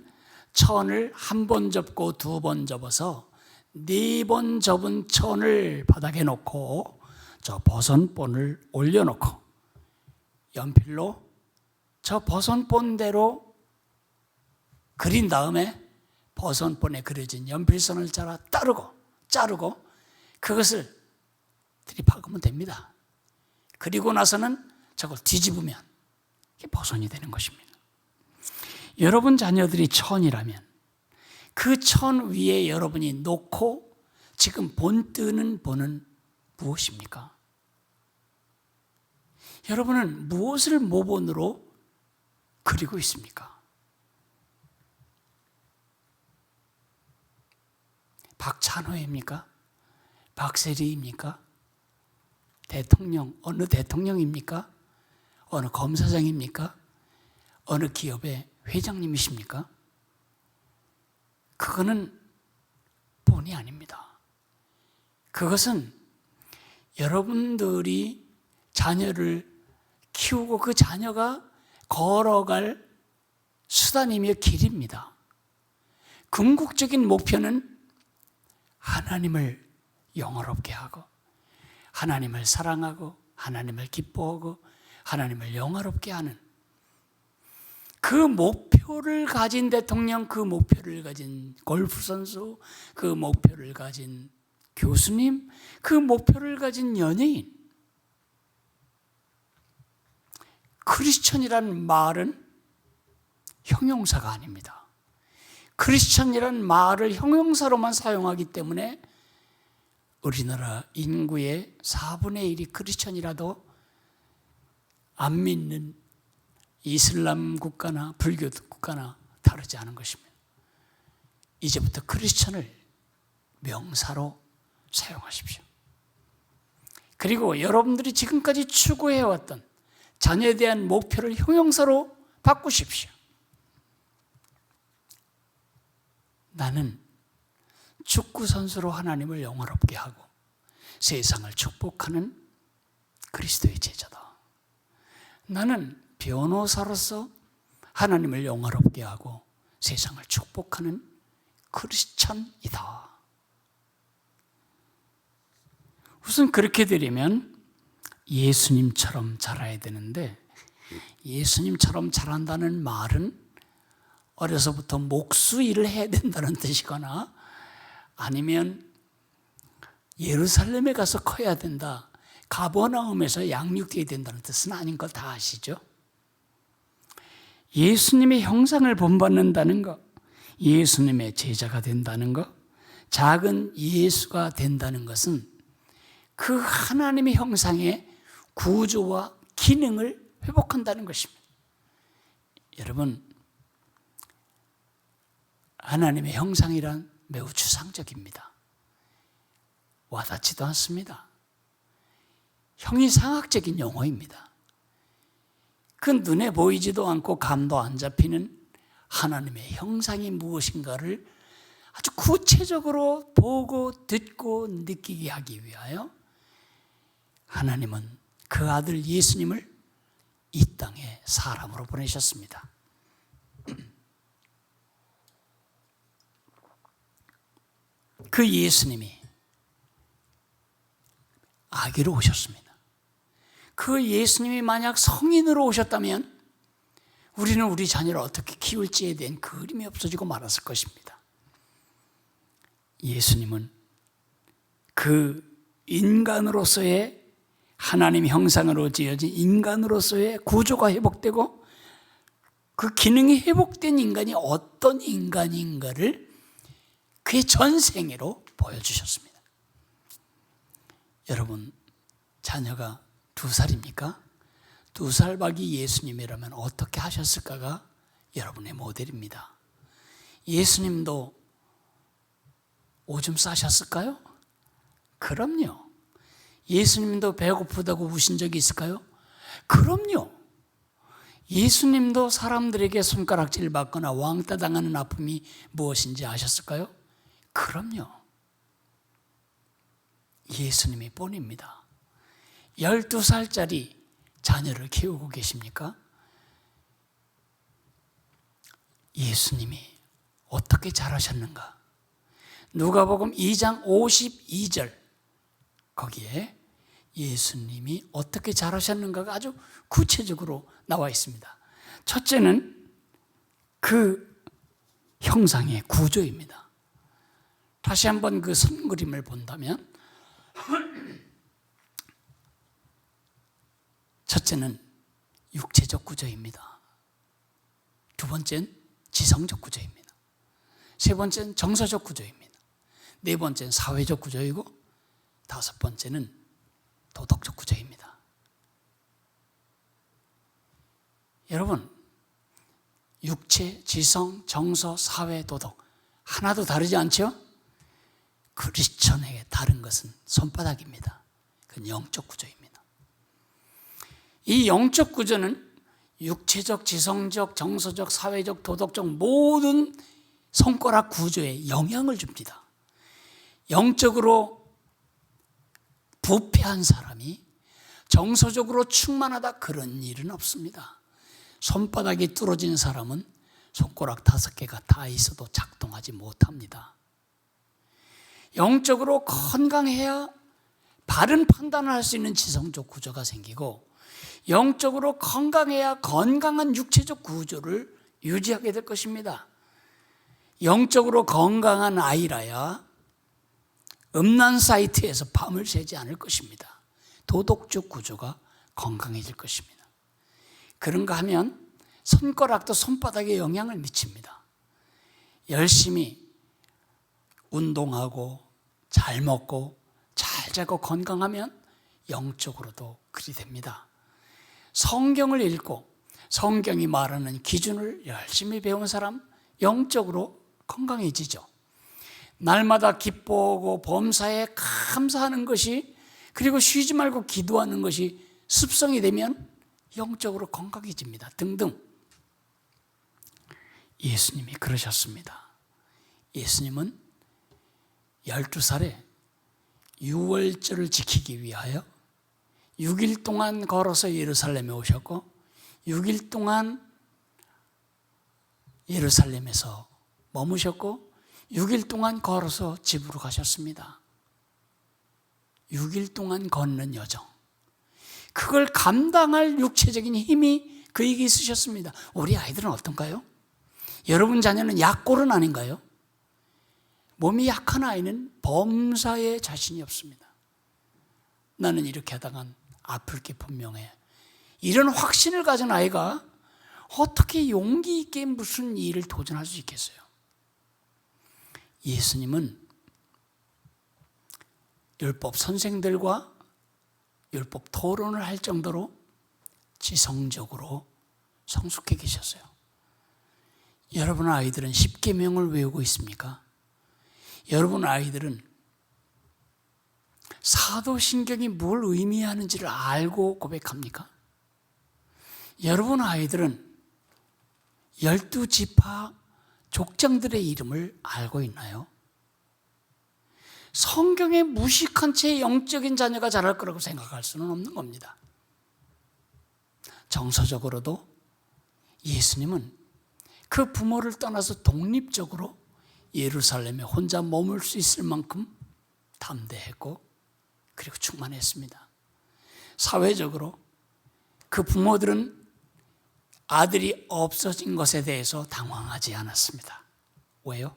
천을 한 번 접고 두 번 접어서 4번 접은 천을 바닥에 놓고 저 버선본을 올려놓고 연필로 저 버선본대로 그린 다음에 버선본에 그려진 연필선을 자르고 그것을 들이박으면 됩니다. 그리고 나서는 저걸 뒤집으면 이게 보선이 되는 것입니다. 여러분 자녀들이 천이라면 그 천 위에 여러분이 놓고 지금 본뜨는 본은 무엇입니까? 여러분은 무엇을 모본으로 그리고 있습니까? 박찬호입니까? 박세리입니까? 대통령, 어느 대통령입니까? 어느 검사장입니까? 어느 기업의 회장님이십니까? 그거는 본이 아닙니다. 그것은 여러분들이 자녀를 키우고 그 자녀가 걸어갈 수단이며 길입니다. 궁극적인 목표는 하나님을 영화롭게 하고 하나님을 사랑하고 하나님을 기뻐하고 하나님을 영화롭게 하는 그 목표를 가진 대통령, 그 목표를 가진 골프 선수, 그 목표를 가진 교수님, 그 목표를 가진 연예인. 크리스천이라는 말은 형용사가 아닙니다. 크리스천이라는 말을 형용사로만 사용하기 때문에 우리나라 인구의 4분의 1이 크리스천이라도 안 믿는 이슬람 국가나 불교 국가나 다르지 않은 것입니다. 이제부터 크리스천을 명사로 사용하십시오. 그리고 여러분들이 지금까지 추구해왔던 자녀에 대한 목표를 형용사로 바꾸십시오. 나는 축구 선수로 하나님을 영화롭게 하고 세상을 축복하는 그리스도의 제자다. 나는 변호사로서 하나님을 영화롭게 하고 세상을 축복하는 크리스천이다. 우선 그렇게 되려면 예수님처럼 자라야 되는데, 예수님처럼 자란다는 말은 어려서부터 목수 일을 해야 된다는 뜻이거나 아니면 예루살렘에 가서 커야 된다, 가버나움에서 양육되어야 된다는 뜻은 아닌 거 다 아시죠? 예수님의 형상을 본받는다는 것, 예수님의 제자가 된다는 것, 작은 예수가 된다는 것은 그 하나님의 형상의 구조와 기능을 회복한다는 것입니다. 여러분, 하나님의 형상이란 매우 추상적입니다. 와닿지도 않습니다. 형이상학적인 용어입니다. 그 눈에 보이지도 않고 감도 안 잡히는 하나님의 형상이 무엇인가를 아주 구체적으로 보고 듣고 느끼게 하기 위하여 하나님은 그 아들 예수님을 이 땅에 사람으로 보내셨습니다. 그 예수님이 아기로 오셨습니다. 그 예수님이 만약 성인으로 오셨다면 우리는 우리 자녀를 어떻게 키울지에 대한 그림이 없어지고 말았을 것입니다. 예수님은 그 인간으로서의 하나님 형상으로 지어진 인간으로서의 구조가 회복되고 그 기능이 회복된 인간이 어떤 인간인가를 그의 전생애로 보여주셨습니다. 여러분, 자녀가 2살입니까? 2살 박이 예수님이라면 어떻게 하셨을까가 여러분의 모델입니다. 예수님도 오줌 싸셨을까요? 그럼요. 예수님도 배고프다고 우신 적이 있을까요? 그럼요. 예수님도 사람들에게 손가락질 받거나 왕따 당하는 아픔이 무엇인지 아셨을까요? 그럼요. 예수님이 본입니다. 12살짜리 자녀를 키우고 계십니까? 예수님이 어떻게 자라셨는가? 누가복음 2장 52절 거기에 예수님이 어떻게 자라셨는가가 아주 구체적으로 나와 있습니다. 첫째는 그 형상의 구조입니다. 다시 한번 그 선 그림을 본다면 첫째는 육체적 구조입니다. 두 번째는 지성적 구조입니다. 세 번째는 정서적 구조입니다. 네 번째는 사회적 구조이고 다섯 번째는 도덕적 구조입니다. 여러분, 육체, 지성, 정서, 사회, 도덕 하나도 다르지 않죠? 크리스천에게 다른 것은 손바닥입니다. 그건 영적 구조입니다. 이 영적 구조는 육체적, 지성적, 정서적, 사회적, 도덕적 모든 손가락 구조에 영향을 줍니다. 영적으로 부패한 사람이 정서적으로 충만하다, 그런 일은 없습니다. 손바닥이 뚫어진 사람은 손가락 5개가 다 있어도 작동하지 못합니다. 영적으로 건강해야 바른 판단을 할 수 있는 지성적 구조가 생기고, 영적으로 건강해야 건강한 육체적 구조를 유지하게 될 것입니다. 영적으로 건강한 아이라야 음란 사이트에서 밤을 새지 않을 것입니다. 도덕적 구조가 건강해질 것입니다. 그런가 하면 손가락도 손바닥에 영향을 미칩니다. 열심히 운동하고 잘 먹고 잘 자고 건강하면 영적으로도 그리 됩니다. 성경을 읽고 성경이 말하는 기준을 열심히 배운 사람, 영적으로 건강해지죠. 날마다 기뻐하고 범사에 감사하는 것이, 그리고 쉬지 말고 기도하는 것이 습성이 되면 영적으로 건강해집니다. 등등. 예수님이 그러셨습니다. 예수님은 12살에 유월절을 지키기 위하여 6일 동안 걸어서 예루살렘에 오셨고, 6일 동안 예루살렘에서 머무셨고, 6일 동안 걸어서 집으로 가셨습니다. 6일 동안 걷는 여정, 그걸 감당할 육체적인 힘이 그에게 있으셨습니다. 우리 아이들은 어떤가요? 여러분 자녀는 약골은 아닌가요? 몸이 약한 아이는 범사에 자신이 없습니다. 나는 이렇게 하다간 아플 게 분명해. 이런 확신을 가진 아이가 어떻게 용기 있게 무슨 일을 도전할 수 있겠어요? 예수님은 율법 선생들과 율법 토론을 할 정도로 지성적으로 성숙해 계셨어요. 여러분 아이들은 10계명을 외우고 있습니까? 여러분 아이들은 사도신경이 뭘 의미하는지를 알고 고백합니까? 여러분 아이들은 12지파 족장들의 이름을 알고 있나요? 성경에 무식한 채 영적인 자녀가 자랄 거라고 생각할 수는 없는 겁니다. 정서적으로도 예수님은 그 부모를 떠나서 독립적으로 예루살렘에 혼자 머물 수 있을 만큼 담대했고, 그리고 충만했습니다. 사회적으로 그 부모들은 아들이 없어진 것에 대해서 당황하지 않았습니다. 왜요?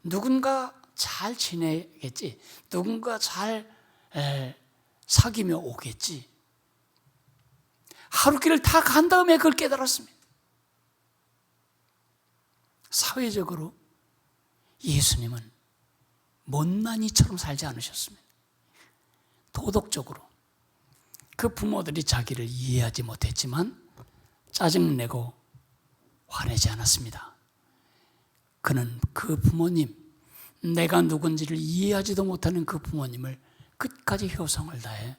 누군가 잘 지내겠지, 누군가 잘 사귀며 오겠지. 하루길을 다 간 다음에 그걸 깨달았습니다. 사회적으로 예수님은 못난이처럼 살지 않으셨습니다. 도덕적으로 그 부모들이 자기를 이해하지 못했지만 짜증내고 화내지 않았습니다. 그는 그 부모님, 내가 누군지를 이해하지도 못하는 그 부모님을 끝까지 효성을 다해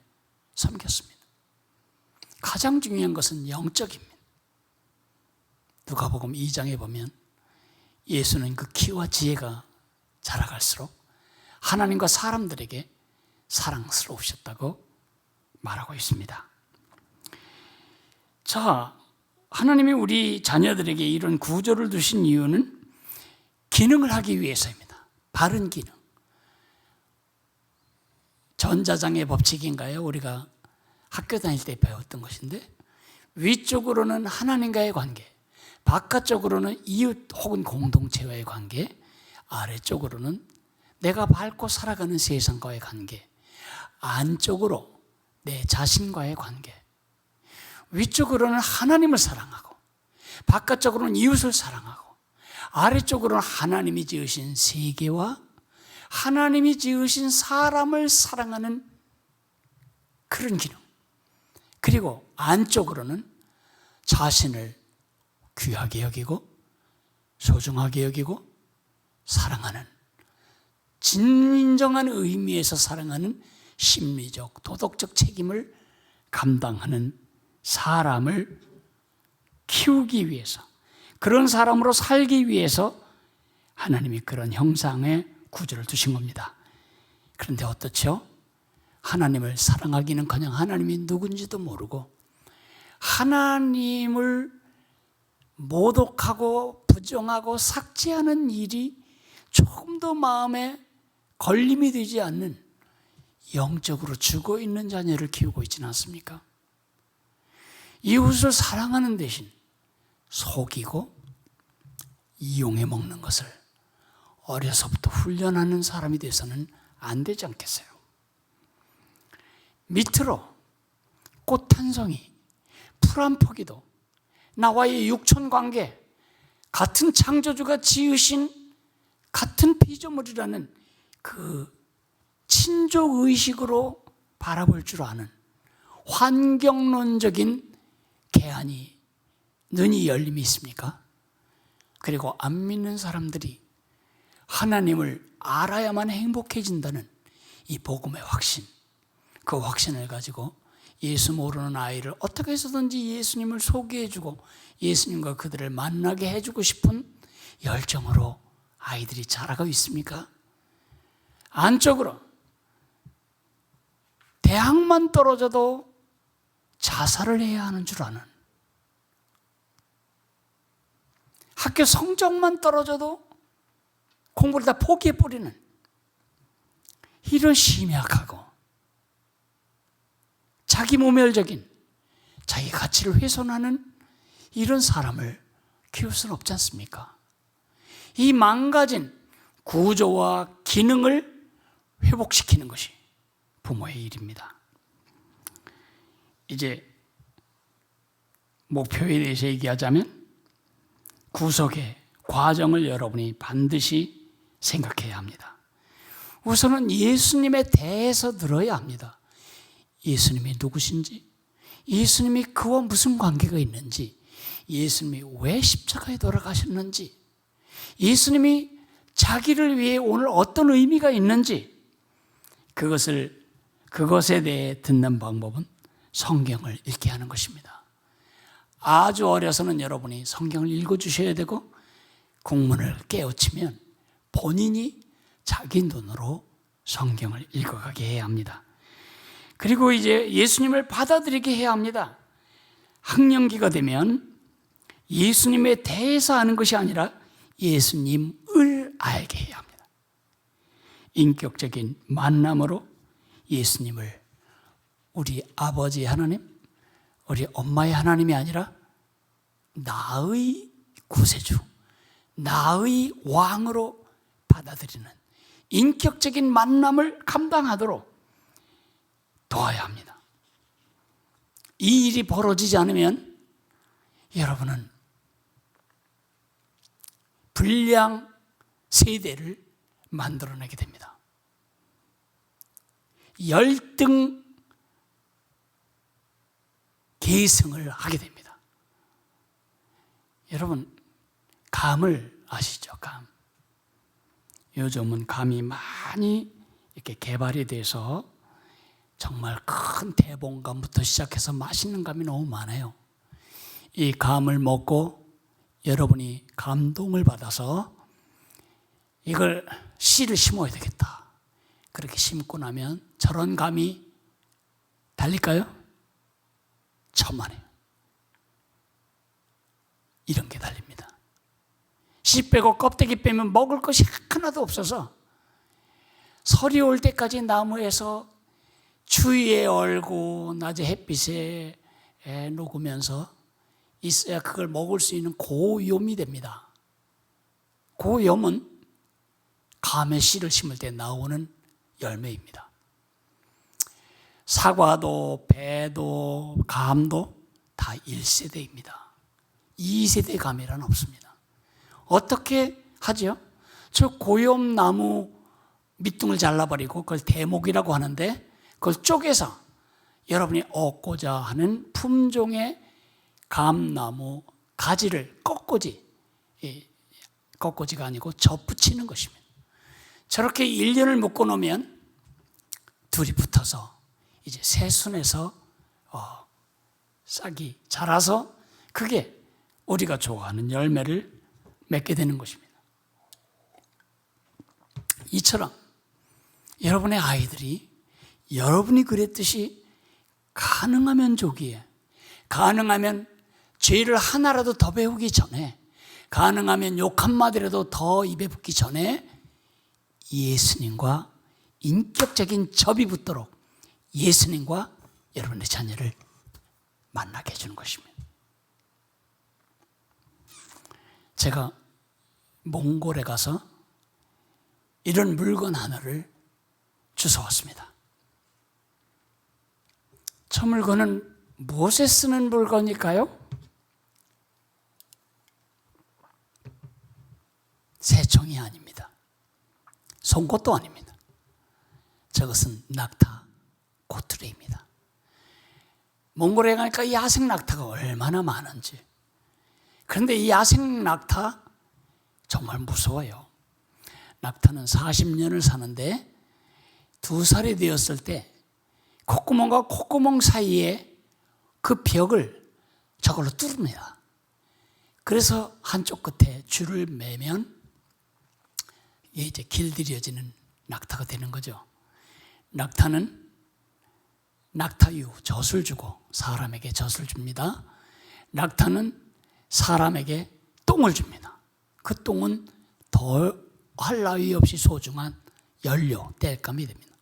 섬겼습니다. 가장 중요한 것은 영적입니다. 누가복음 2장에 보면 예수는 그 키와 지혜가 자라갈수록 하나님과 사람들에게 사랑스러우셨다고 말하고 있습니다. 자, 하나님이 우리 자녀들에게 이런 구조를 두신 이유는 기능을 하기 위해서입니다. 바른 기능. 전자장의 법칙인가요? 우리가 학교 다닐 때 배웠던 것인데, 위쪽으로는 하나님과의 관계, 바깥쪽으로는 이웃 혹은 공동체와의 관계, 아래쪽으로는 내가 밟고 살아가는 세상과의 관계, 안쪽으로 내 자신과의 관계, 위쪽으로는 하나님을 사랑하고 바깥쪽으로는 이웃을 사랑하고 아래쪽으로는 하나님이 지으신 세계와 하나님이 지으신 사람을 사랑하는 그런 기능, 그리고 안쪽으로는 자신을 귀하게 여기고 소중하게 여기고 사랑하는, 진정한 의미에서 사랑하는 심리적, 도덕적 책임을 감당하는 사람을 키우기 위해서, 그런 사람으로 살기 위해서 하나님이 그런 형상의 구조를 두신 겁니다. 그런데 어떻죠? 하나님을 사랑하기는커녕 하나님이 누군지도 모르고 하나님을 모독하고 부정하고 삭제하는 일이 조금도 마음에 걸림이 되지 않는, 영적으로 죽어있는 자녀를 키우고 있지는 않습니까? 이웃을 사랑하는 대신 속이고 이용해 먹는 것을 어려서부터 훈련하는 사람이 돼서는 안 되지 않겠어요? 밑으로 꽃 한 송이, 풀 한 포기도 나와의 육촌 관계, 같은 창조주가 지으신 같은 피조물이라는 그 친족의식으로 바라볼 줄 아는 환경론적인 개안이, 눈이 열림이 있습니까? 그리고 안 믿는 사람들이 하나님을 알아야만 행복해진다는 이 복음의 확신, 그 확신을 가지고 예수 모르는 아이를 어떻게 해서든지 예수님을 소개해주고 예수님과 그들을 만나게 해주고 싶은 열정으로 아이들이 자라고 있습니까? 안쪽으로 대학만 떨어져도 자살을 해야 하는 줄 아는, 학교 성적만 떨어져도 공부를 다 포기해버리는 이런 심약하고 자기 모멸적인, 자기 가치를 훼손하는 이런 사람을 키울 수는 없지 않습니까? 이 망가진 구조와 기능을 회복시키는 것이 부모의 일입니다. 이제 목표에 대해서 얘기하자면 구속의 과정을 여러분이 반드시 생각해야 합니다. 우선은 예수님에 대해서 들어야 합니다. 예수님이 누구신지, 예수님이 그와 무슨 관계가 있는지, 예수님이 왜 십자가에 돌아가셨는지, 예수님이 자기를 위해 오늘 어떤 의미가 있는지, 그것에 대해 듣는 방법은 성경을 읽게 하는 것입니다. 아주 어려서는 여러분이 성경을 읽어주셔야 되고, 국문을 깨우치면 본인이 자기 눈으로 성경을 읽어가게 해야 합니다. 그리고 이제 예수님을 받아들이게 해야 합니다. 학령기가 되면 예수님에 대해서 아는 것이 아니라 예수님을 알게 해야 합니다. 인격적인 만남으로 예수님을 우리 아버지 하나님, 우리 엄마의 하나님이 아니라 나의 구세주, 나의 왕으로 받아들이는 인격적인 만남을 감당하도록 도와야 합니다. 이 일이 벌어지지 않으면 여러분은 불량 세대를 만들어내게 됩니다. 열등 계승을 하게 됩니다. 여러분, 감을 아시죠? 감. 요즘은 감이 많이 이렇게 개발이 돼서 정말 큰 대봉감부터 시작해서 맛있는 감이 너무 많아요. 이 감을 먹고 여러분이 감동을 받아서 이걸 씨를 심어야 되겠다. 그렇게 심고 나면 저런 감이 달릴까요? 천만에요. 이런 게 달립니다. 씨 빼고 껍데기 빼면 먹을 것이 하나도 없어서 설이 올 때까지 나무에서 추위에 얼고 낮에 햇빛에 녹으면서 있어야 그걸 먹을 수 있는 고염이 됩니다. 고염은 감의 씨를 심을 때 나오는 열매입니다. 사과도, 배도, 감도 다 1세대입니다. 2세대 감이란 없습니다. 어떻게 하죠? 저 고염나무 밑둥을 잘라버리고 그걸 대목이라고 하는데 그걸 쪼개서 여러분이 얻고자 하는 품종의 감나무 가지를 꺾꽂이가 아니고 접붙이는 것입니다. 저렇게 1년을 묶어 놓으면 둘이 붙어서 이제 새순에서 싹이 자라서 그게 우리가 좋아하는 열매를 맺게 되는 것입니다. 이처럼 여러분의 아이들이 여러분이 그랬듯이 가능하면 조기에, 가능하면 죄를 하나라도 더 배우기 전에, 가능하면 욕 한마디라도 더 입에 붙기 전에 예수님과 인격적인 접이 붙도록 예수님과 여러분의 자녀를 만나게 해주는 것입니다. 제가 몽골에 가서 이런 물건 하나를 주워왔습니다. 저 물건은 무엇에 쓰는 물건일까요? 새총이 아닙니다. 송곳도 아닙니다. 저것은 낙타 고투레입니다. 몽골에 가니까 야생 낙타가 얼마나 많은지. 그런데 이 야생 낙타 정말 무서워요. 낙타는 40년을 사는데 2살이 되었을 때 콧구멍과 콧구멍 사이에 그 벽을 저걸로 뚫습니다. 그래서 한쪽 끝에 줄을 매면 이게 이제 길들여지는 낙타가 되는 거죠. 낙타는 낙타유, 젖을 주고 사람에게 젖을 줍니다. 낙타는 사람에게 똥을 줍니다. 그 똥은 더할 나위 없이 소중한 연료, 땔감이 됩니다.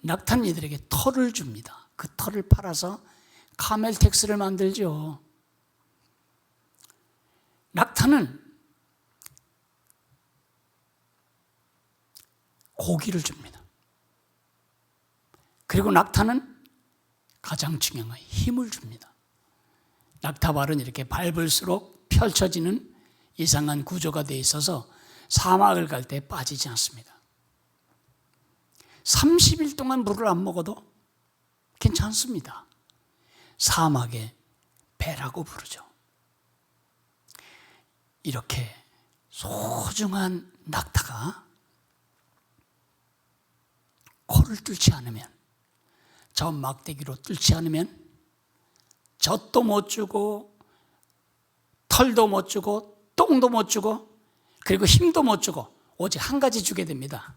낙타는 이들에게 털을 줍니다. 그 털을 팔아서 카멜텍스를 만들죠. 낙타는 고기를 줍니다. 그리고 낙타는 가장 중요한 건 힘을 줍니다. 낙타발은 이렇게 밟을수록 펼쳐지는 이상한 구조가 되어 있어서 사막을 갈 때 빠지지 않습니다. 30일 동안 물을 안 먹어도 괜찮습니다. 사막의 배라고 부르죠. 이렇게 소중한 낙타가 코를 뚫지 않으면, 저 막대기로 뚫지 않으면 젖도 못 주고 털도 못 주고 똥도 못 주고 그리고 힘도 못 주고 오직 한 가지 주게 됩니다.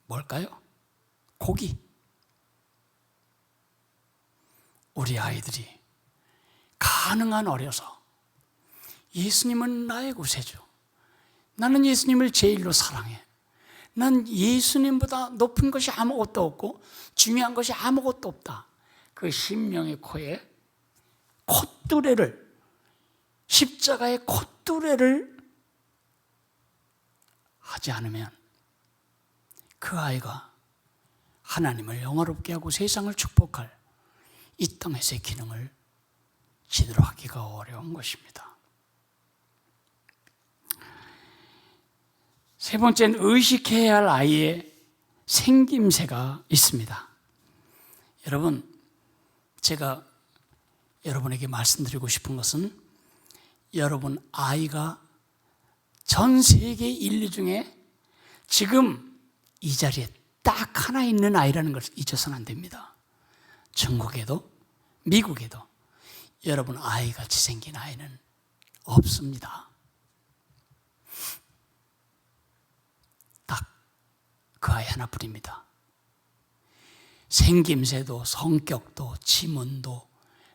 뭘까요? 고기. 우리 아이들이 가능한 어려서 예수님은 나의 구세주, 나는 예수님을 제일로 사랑해, 난 예수님보다 높은 것이 아무것도 없고 중요한 것이 아무것도 없다, 그 심령의 코에 콧뚜레를, 십자가의 콧뚜레를 하지 않으면 그 아이가 하나님을 영화롭게 하고 세상을 축복할 이 땅에서의 기능을 제대로 하기가 어려운 것입니다. 세 번째는 의식해야 할 아이의 생김새가 있습니다. 여러분, 제가 여러분에게 말씀드리고 싶은 것은 여러분 아이가 전 세계 인류 중에 지금 이 자리에 딱 하나 있는 아이라는 것을 잊어서는 안 됩니다. 중국에도 미국에도 여러분 아이같이 생긴 아이는 없습니다. 딱 그 아이 하나뿐입니다. 생김새도 성격도 지문도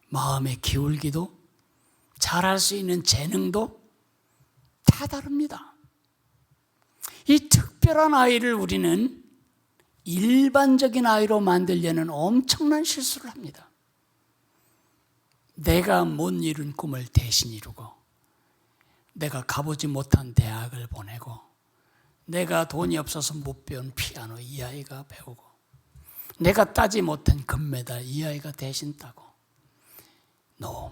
마음의 기울기도 잘할 수 있는 재능도 다 다릅니다. 이 특별한 아이를 우리는 일반적인 아이로 만들려는 엄청난 실수를 합니다. 내가 못 이룬 꿈을 대신 이루고, 내가 가보지 못한 대학을 보내고, 내가 돈이 없어서 못 배운 피아노 이 아이가 배우고, 내가 따지 못한 금메달 이 아이가 대신 따고. No.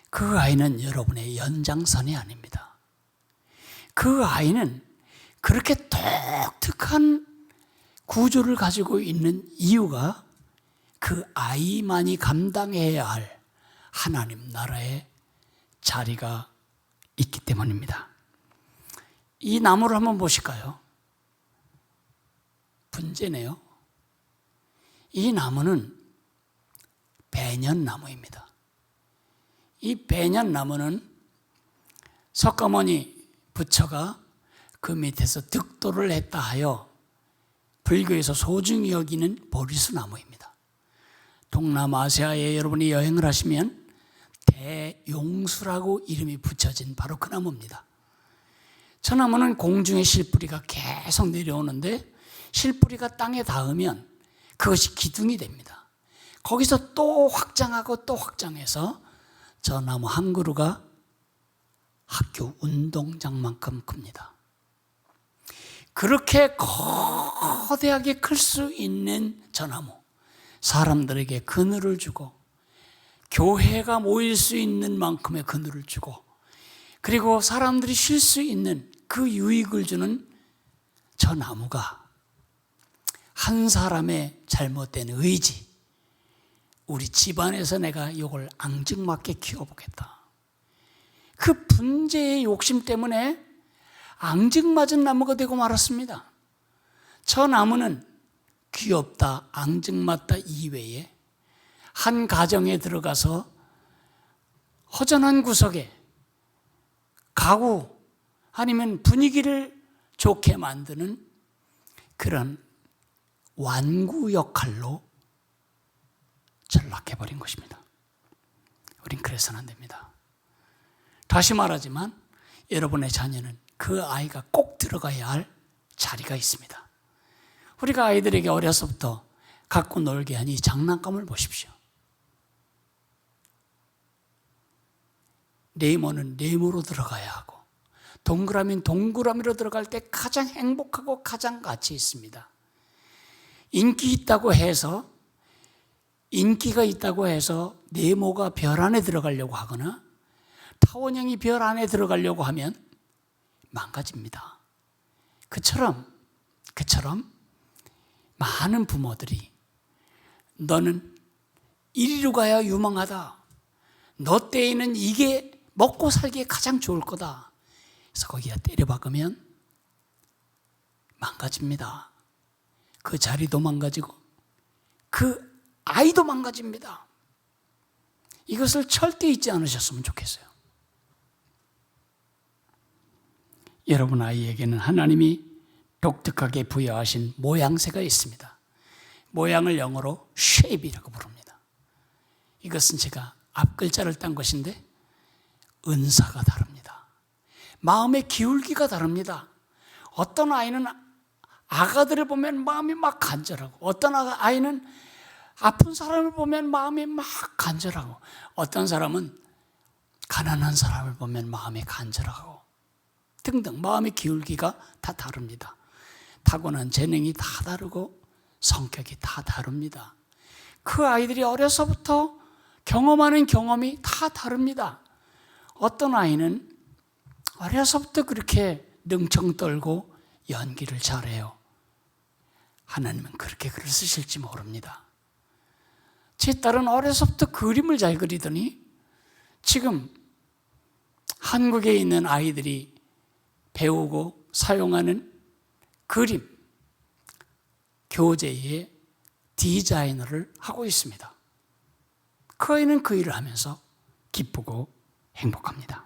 그 아이는 여러분의 연장선이 아닙니다. 그 아이는 그렇게 독특한 구조를 가지고 있는 이유가 그 아이만이 감당해야 할 하나님 나라의 자리가 있기 때문입니다. 이 나무를 한번 보실까요? 분재네요. 이 나무는 배년나무입니다. 이 배년나무는 석가모니 부처가 그 밑에서 득도를 했다 하여 불교에서 소중히 여기는 보리수나무입니다. 동남아시아에 여러분이 여행을 하시면 대용수라고 이름이 붙여진 바로 그 나무입니다. 저 나무는 공중에 실뿌리가 계속 내려오는데 실뿌리가 땅에 닿으면 그것이 기둥이 됩니다. 거기서 또 확장하고 또 확장해서 저 나무 한 그루가 학교 운동장만큼 큽니다. 그렇게 거대하게 클 수 있는 저 나무, 사람들에게 그늘을 주고 교회가 모일 수 있는 만큼의 그늘을 주고 그리고 사람들이 쉴 수 있는 그 유익을 주는 저 나무가 한 사람의 잘못된 의지, 우리 집안에서 내가 이걸 앙증맞게 키워보겠다. 그 분재의 욕심 때문에 앙증맞은 나무가 되고 말았습니다. 저 나무는 귀엽다, 앙증맞다 이외에 한 가정에 들어가서 허전한 구석에 가구 아니면 분위기를 좋게 만드는 그런 완구 역할로 전락해버린 것입니다. 우린 그래서는 안 됩니다. 다시 말하지만 여러분의 자녀는 그 아이가 꼭 들어가야 할 자리가 있습니다. 우리가 아이들에게 어려서부터 갖고 놀게 한 이 장난감을 보십시오. 네모는 네모로 들어가야 하고 동그라미는 동그라미로 들어갈 때 가장 행복하고 가장 가치 있습니다. 인기가 있다고 해서 네모가 별 안에 들어가려고 하거나 타원형이 별 안에 들어가려고 하면 망가집니다. 그처럼 많은 부모들이 너는 이리로 가야 유망하다. 너 때에는 이게 먹고 살기에 가장 좋을 거다. 그래서 거기다 때려박으면 망가집니다. 그 자리도 망가지고 그 아이도 망가집니다. 이것을 절대 잊지 않으셨으면 좋겠어요. 여러분 아이에게는 하나님이 독특하게 부여하신 모양새가 있습니다. 모양을 영어로 shape이라고 부릅니다. 이것은 제가 앞글자를 딴 것인데 은사가 다릅니다. 마음의 기울기가 다릅니다. 어떤 아이는 아가들을 보면 마음이 막 간절하고 어떤 아이는 아픈 사람을 보면 마음이 막 간절하고 어떤 사람은 가난한 사람을 보면 마음이 간절하고 등등 마음의 기울기가 다 다릅니다. 타고난 재능이 다 다르고 성격이 다 다릅니다. 그 아이들이 어려서부터 경험하는 경험이 다 다릅니다. 어떤 아이는 어려서부터 그렇게 능청 떨고 연기를 잘해요. 하나님은 그렇게 글을 쓰실지 모릅니다. 제 딸은 어려서부터 그림을 잘 그리더니 지금 한국에 있는 아이들이 배우고 사용하는 그림, 교재의 디자이너를 하고 있습니다. 그 아이는 그 일을 하면서 기쁘고 행복합니다.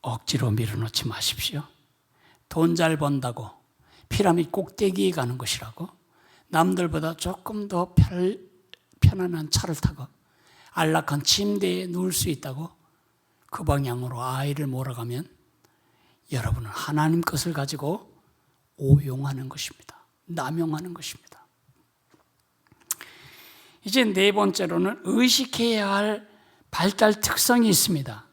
억지로 밀어놓지 마십시오. 돈 잘 번다고 피라미드 꼭대기에 가는 것이라고 남들보다 조금 더 편안한 차를 타고 안락한 침대에 누울 수 있다고 그 방향으로 아이를 몰아가면 여러분은 하나님 것을 가지고 오용하는 것입니다. 남용하는 것입니다. 이제 네 번째로는 의식해야 할 발달 특성이 있습니다.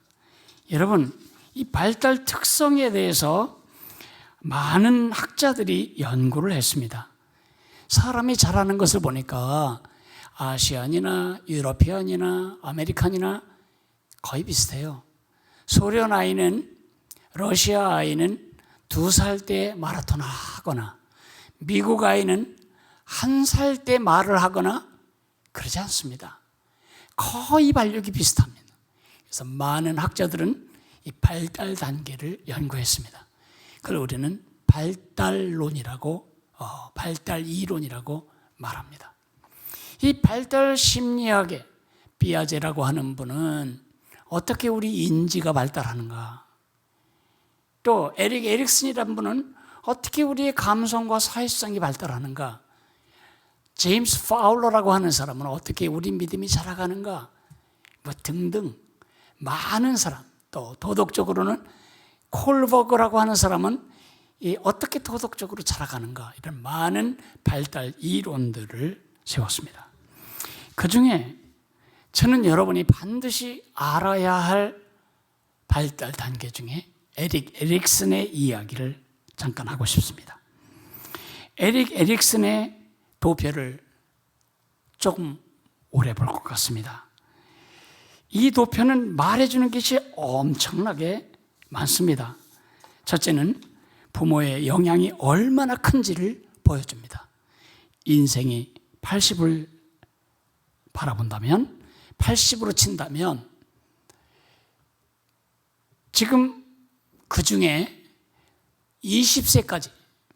여러분, 이 발달 특성에 대해서 많은 학자들이 연구를 했습니다. 사람이 자라는 것을 보니까 아시안이나 유러피안이나 아메리칸이나 거의 비슷해요. 소련 아이는, 러시아 아이는 2살 때 마라톤을 하거나 미국 아이는 1살 때 말을 하거나 그러지 않습니다. 거의 발육이 비슷합니다. 그래서 많은 학자들은 이 발달 단계를 연구했습니다. 그걸 우리는 발달론이라고, 발달 이론이라고 말합니다. 이 발달 심리학의 피아제라고 하는 분은 어떻게 우리 인지가 발달하는가, 또 에릭 에릭슨이라는 분은 어떻게 우리의 감성과 사회성이 발달하는가, 제임스 파울러라고 하는 사람은 어떻게 우리 믿음이 자라가는가, 뭐 등등 많은 사람, 또 도덕적으로는 콜버그라고 하는 사람은 어떻게 도덕적으로 자라가는가, 이런 많은 발달 이론들을 세웠습니다. 그 중에 저는 여러분이 반드시 알아야 할 발달 단계 중에 에릭 에릭슨의 이야기를 잠깐 하고 싶습니다. 에릭 에릭슨의 도표를 조금 오래 볼 것 같습니다. 이 도표는 말해주는 것이 엄청나게 많습니다. 첫째는 부모의 영향이 얼마나 큰지를 보여줍니다. 인생이 80을 바라본다면, 80으로 친다면 지금 그 중에 20세까지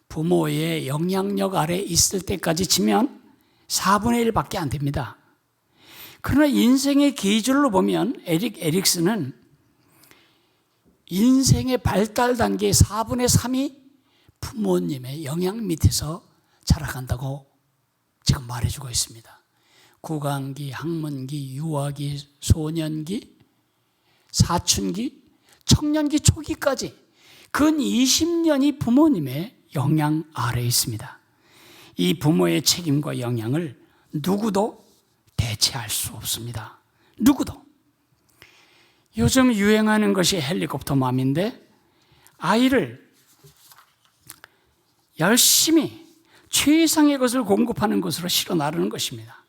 부모의 영향력 아래 있을 때까지 치면 4분의 1밖에 안 됩니다. 그러나 인생의 계절로 보면 에릭 에릭슨은 인생의 발달 단계의 4분의 3이 부모님의 영향 밑에서 자라간다고 지금 말해주고 있습니다. 구강기, 학문기, 유아기, 소년기, 사춘기, 청년기 초기까지 근 20년이 부모님의 영향 아래에 있습니다. 이 부모의 책임과 영향을 누구도 대체할 수 없습니다. 누구도. 요즘 유행하는 것이 헬리콥터 맘인데 아이를 열심히 최상의 것을 공급하는 것으로 실어 나르는 것입니다.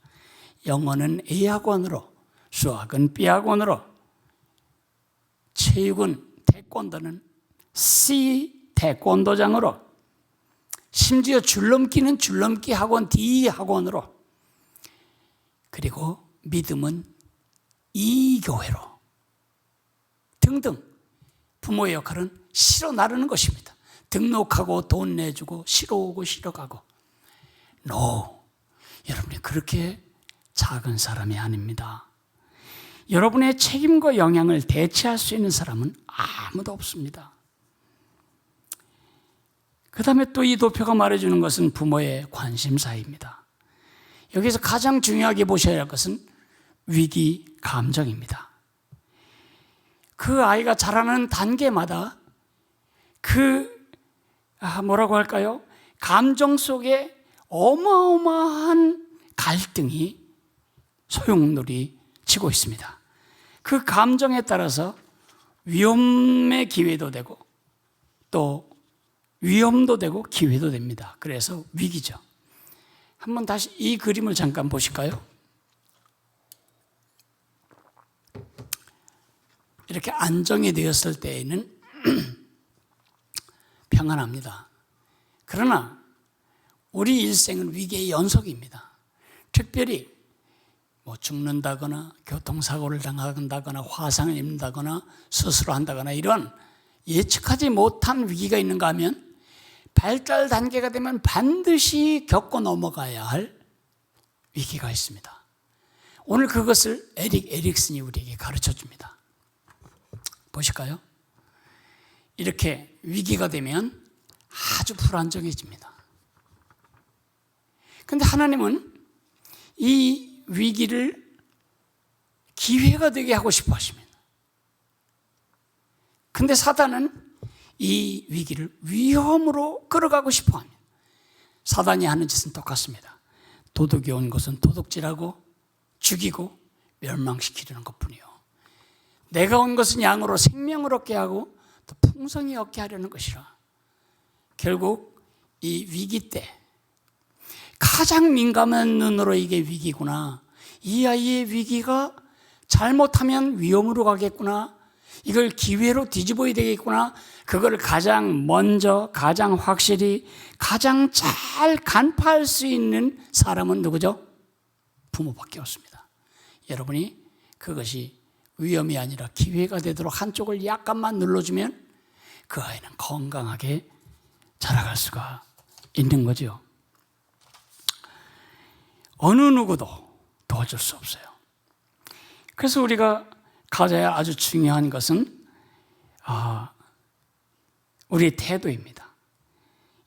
영어는 A학원으로, 수학은 B학원으로, 체육은 태권도는 C 태권도장으로, 심지어 줄넘기는 줄넘기 학원 D 학원으로, 그리고 믿음은 E 교회로 등등 부모의 역할은 실어 나르는 것입니다. 등록하고 돈 내주고 실어 오고 실어 가고. No, 여러분이 그렇게 작은 사람이 아닙니다. 여러분의 책임과 영향을 대체할 수 있는 사람은 아무도 없습니다. 그 다음에 또 이 도표가 말해주는 것은 부모의 관심사입니다. 여기서 가장 중요하게 보셔야 할 것은 위기 감정입니다. 그 아이가 자라는 단계마다 뭐라고 할까요? 감정 속에 어마어마한 갈등이 소용돌이 치고 있습니다. 그 감정에 따라서 위험의 기회도 되고 또 위험도 되고 기회도 됩니다. 그래서 위기죠. 한번 다시 이 그림을 잠깐 보실까요? 이렇게 안정이 되었을 때에는 평안합니다. 그러나 우리 일생은 위기의 연속입니다. 특별히 죽는다거나 교통사고를 당한다거나 화상을 입는다거나 수술한다거나 이런 예측하지 못한 위기가 있는가 하면 발달 단계가 되면 반드시 겪고 넘어가야 할 위기가 있습니다. 오늘 그것을 에릭 에릭슨이 우리에게 가르쳐 줍니다. 보실까요? 이렇게 위기가 되면 아주 불안정해집니다. 그런데 하나님은 이 위기를 기회가 되게 하고 싶어 하십니다. 그런데 사단은 이 위기를 위험으로 끌어가고 싶어 합니다. 사단이 하는 짓은 똑같습니다. 도둑이 온 것은 도둑질하고 죽이고 멸망시키려는 것뿐이요. 내가 온 것은 양으로 생명을 얻게 하고 또 풍성히 얻게 하려는 것이라. 결국 이 위기 때 가장 민감한 눈으로 이게 위기구나. 이 아이의 위기가 잘못하면 위험으로 가겠구나. 이걸 기회로 뒤집어야 되겠구나. 그걸 가장 먼저, 가장 확실히, 가장 잘 간파할 수 있는 사람은 누구죠? 부모밖에 없습니다. 여러분이 그것이 위험이 아니라 기회가 되도록 한쪽을 약간만 눌러주면 그 아이는 건강하게 자라갈 수가 있는 거죠. 어느 누구도 도와줄 수 없어요. 그래서 우리가 가져야 할 아주 중요한 것은 우리의 태도입니다.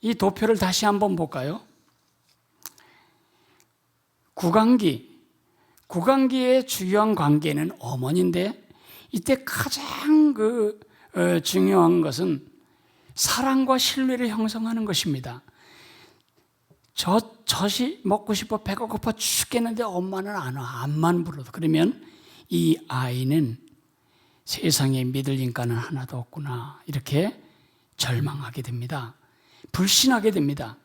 이 도표를 다시 한번 볼까요? 구강기의 주요한 관계는 어머니인데, 이때 가장 중요한 것은 사랑과 신뢰를 형성하는 것입니다. 젖이 먹고 싶어, 배가 고파 죽겠는데 엄마는 안 와. 암만 불러도. 그러면 이 아이는 세상에 믿을 인간은 하나도 없구나, 이렇게 절망하게 됩니다. 불신하게 됩니다.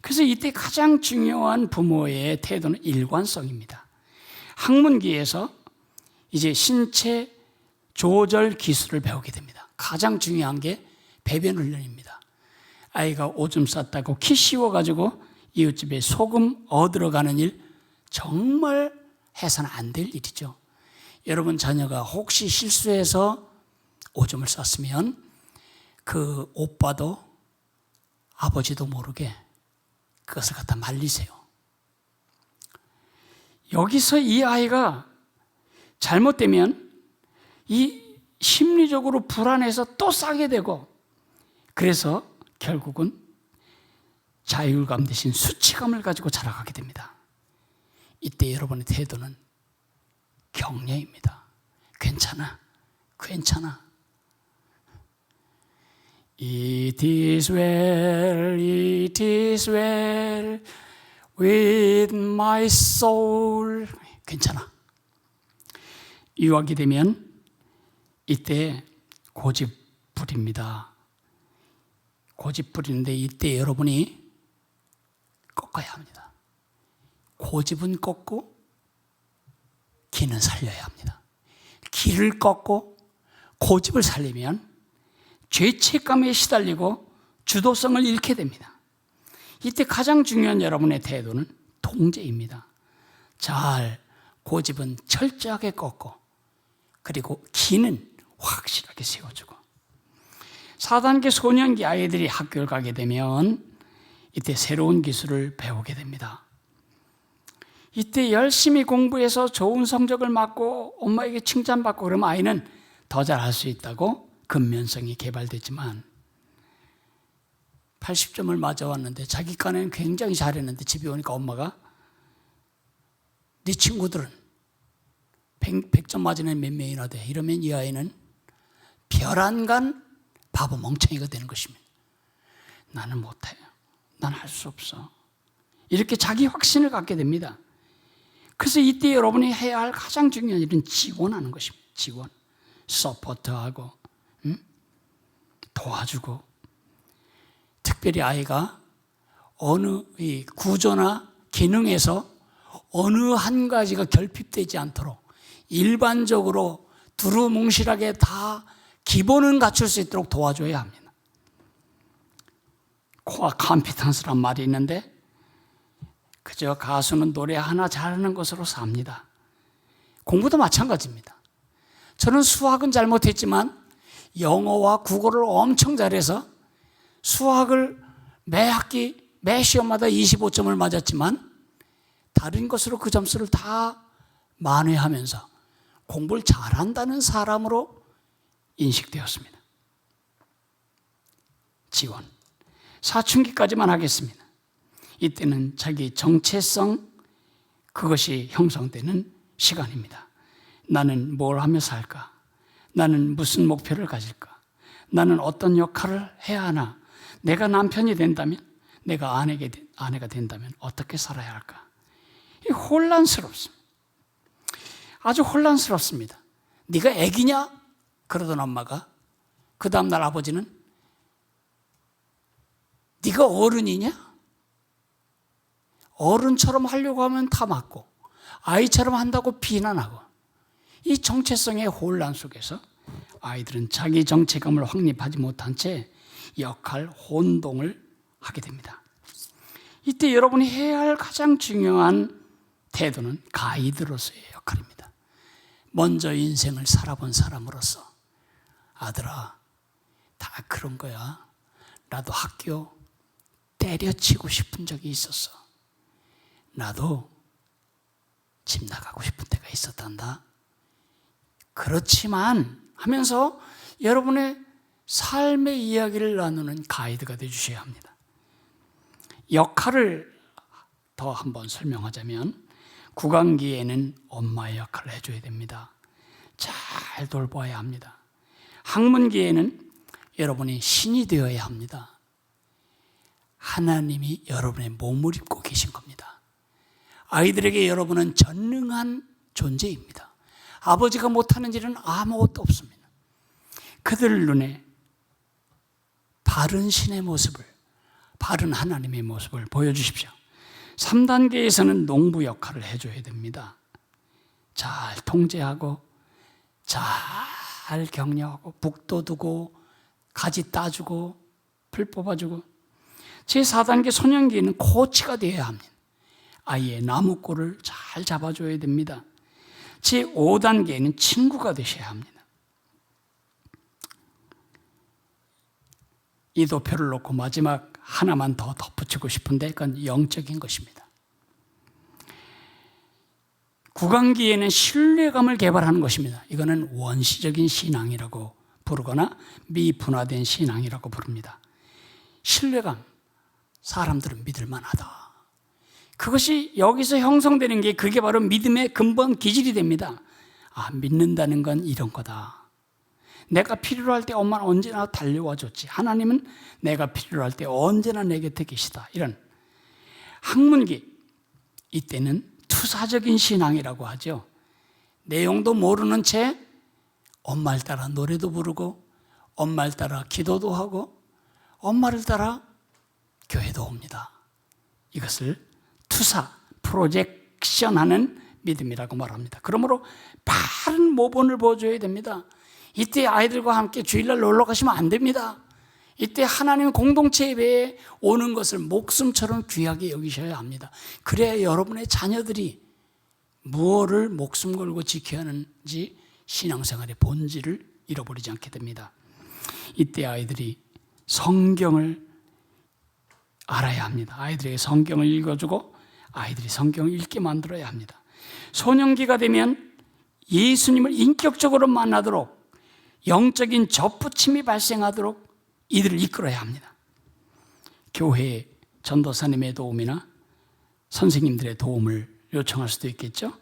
그래서 이때 가장 중요한 부모의 태도는 일관성입니다. 학문기에서 이제 신체 조절 기술을 배우게 됩니다. 가장 중요한 게 배변 훈련입니다. 아이가 오줌 쌌다고 키 씌워가지고 이웃집에 소금 얻으러 가는 일, 정말 해서는 안 될 일이죠. 여러분 자녀가 혹시 실수해서 오줌을 쌌으면 그 오빠도 아버지도 모르게 그것을 갖다 말리세요. 여기서 이 아이가 잘못되면 이 심리적으로 불안해서 또 싸게 되고, 그래서 결국은 자율감 대신 수치감을 가지고 자라가게 됩니다. 이때 여러분의 태도는 격려입니다. 괜찮아. It is well with my soul. 괜찮아. 유학이 되면 이때 고집 부립니다. 고집 부리는데 이때 여러분이 꺾어야 합니다. 고집은 꺾고 기는 살려야 합니다. 기를 꺾고 고집을 살리면 죄책감에 시달리고 주도성을 잃게 됩니다. 이때 가장 중요한 여러분의 태도는 통제입니다. 잘 고집은 철저하게 꺾고, 그리고 기는 확실하게 세워주고. 4단계 소년기 아이들이 학교를 가게 되면 이때 새로운 기술을 배우게 됩니다. 이때 열심히 공부해서 좋은 성적을 받고 엄마에게 칭찬받고 그러면 아이는 더 잘할 수 있다고 근면성이 개발되지만, 80점을 맞아왔는데 자기 깐에는 굉장히 잘했는데 집에 오니까 엄마가 네 친구들은 100점 맞으면 몇 명이나 돼, 이러면 이 아이는 별안간 바보 멍청이가 되는 것입니다. 나는 못해, 난 할 수 없어, 이렇게 자기 확신을 갖게 됩니다. 그래서 이때 여러분이 해야 할 가장 중요한 일은 지원하는 것입니다. 지원, 서포트하고 도와주고. 특별히 아이가 어느 이 구조나 기능에서 어느 한 가지가 결핍되지 않도록 일반적으로 두루뭉실하게 다 기본은 갖출 수 있도록 도와줘야 합니다. 코어 컴피턴스란 말이 있는데, 그저 가수는 노래 하나 잘하는 것으로 삽니다. 공부도 마찬가지입니다. 저는 수학은 잘못했지만 영어와 국어를 엄청 잘해서 수학을 매 학기, 매 시험마다 25점을 맞았지만 다른 것으로 그 점수를 다 만회하면서 공부를 잘한다는 사람으로 인식되었습니다. 지원. 사춘기까지만 하겠습니다. 이때는 자기 정체성, 그것이 형성되는 시간입니다. 나는 뭘 하며 살까? 나는 무슨 목표를 가질까? 나는 어떤 역할을 해야 하나? 내가 남편이 된다면, 내가 아내가 된다면 어떻게 살아야 할까? 혼란스럽습니다. 아주 혼란스럽습니다. 네가 애기냐? 그러던 엄마가 그 다음날 아버지는 네가 어른이냐? 어른처럼 하려고 하면 다 맞고 아이처럼 한다고 비난하고 이 정체성의 혼란 속에서 아이들은 자기 정체감을 확립하지 못한 채 역할 혼동을 하게 됩니다. 이때 여러분이 해야 할 가장 중요한 태도는 가이드로서의 역할입니다. 먼저 인생을 살아본 사람으로서 아들아, 다 그런 거야. 나도 학교 때려치고 싶은 적이 있었어. 나도 집 나가고 싶은 때가 있었단다. 그렇지만 하면서 여러분의 삶의 이야기를 나누는 가이드가 되어주셔야 합니다. 역할을 더 한번 설명하자면 구강기에는 엄마의 역할을 해줘야 됩니다. 잘 돌봐야 합니다. 학문기에는 여러분이 신이 되어야 합니다. 하나님이 여러분의 몸을 입고 계신 겁니다. 아이들에게 여러분은 전능한 존재입니다. 아버지가 못하는 일은 아무것도 없습니다. 그들 눈에 바른 신의 모습을, 바른 하나님의 모습을 보여주십시오. 3단계에서는 농부 역할을 해줘야 됩니다. 잘 통제하고 잘 격려하고 북돋우고 가지 따주고 풀 뽑아주고, 제4단계 소년기에는 코치가 되어야 합니다. 아이의 나무꼴을 잘 잡아줘야 됩니다. 제5단계에는 친구가 되셔야 합니다. 이 도표를 놓고 마지막 하나만 더 덧붙이고 싶은데 그건 영적인 것입니다. 구강기에는 신뢰감을 개발하는 것입니다. 이거는 원시적인 신앙이라고 부르거나 미분화된 신앙이라고 부릅니다. 신뢰감, 사람들은 믿을 만하다. 그것이 여기서 형성되는 게 그게 바로 믿음의 근본 기질이 됩니다. 아, 믿는다는 건 이런 거다. 내가 필요로 할 때 엄마는 언제나 달려와 줬지. 하나님은 내가 필요로 할 때 언제나 내 곁에 계시다. 이런 학문기, 이때는 투사적인 신앙이라고 하죠. 내용도 모르는 채 엄마를 따라 노래도 부르고 엄마를 따라 기도도 하고 엄마를 따라 교회도 옵니다. 이것을 투사, 프로젝션하는 믿음이라고 말합니다. 그러므로 바른 모본을 보여줘야 됩니다. 이때 아이들과 함께 주일날 놀러 가시면 안 됩니다. 이때 하나님 공동체 예배에 오는 것을 목숨처럼 귀하게 여기셔야 합니다. 그래야 여러분의 자녀들이 무엇을 목숨 걸고 지켜야 하는지 신앙생활의 본질을 잃어버리지 않게 됩니다. 이때 아이들이 성경을 알아야 합니다. 아이들에게 성경을 읽어주고 아이들이 성경을 읽게 만들어야 합니다. 소년기가 되면 예수님을 인격적으로 만나도록 영적인 접붙임이 발생하도록 이들을 이끌어야 합니다. 교회 전도사님의 도움이나 선생님들의 도움을 요청할 수도 있겠죠.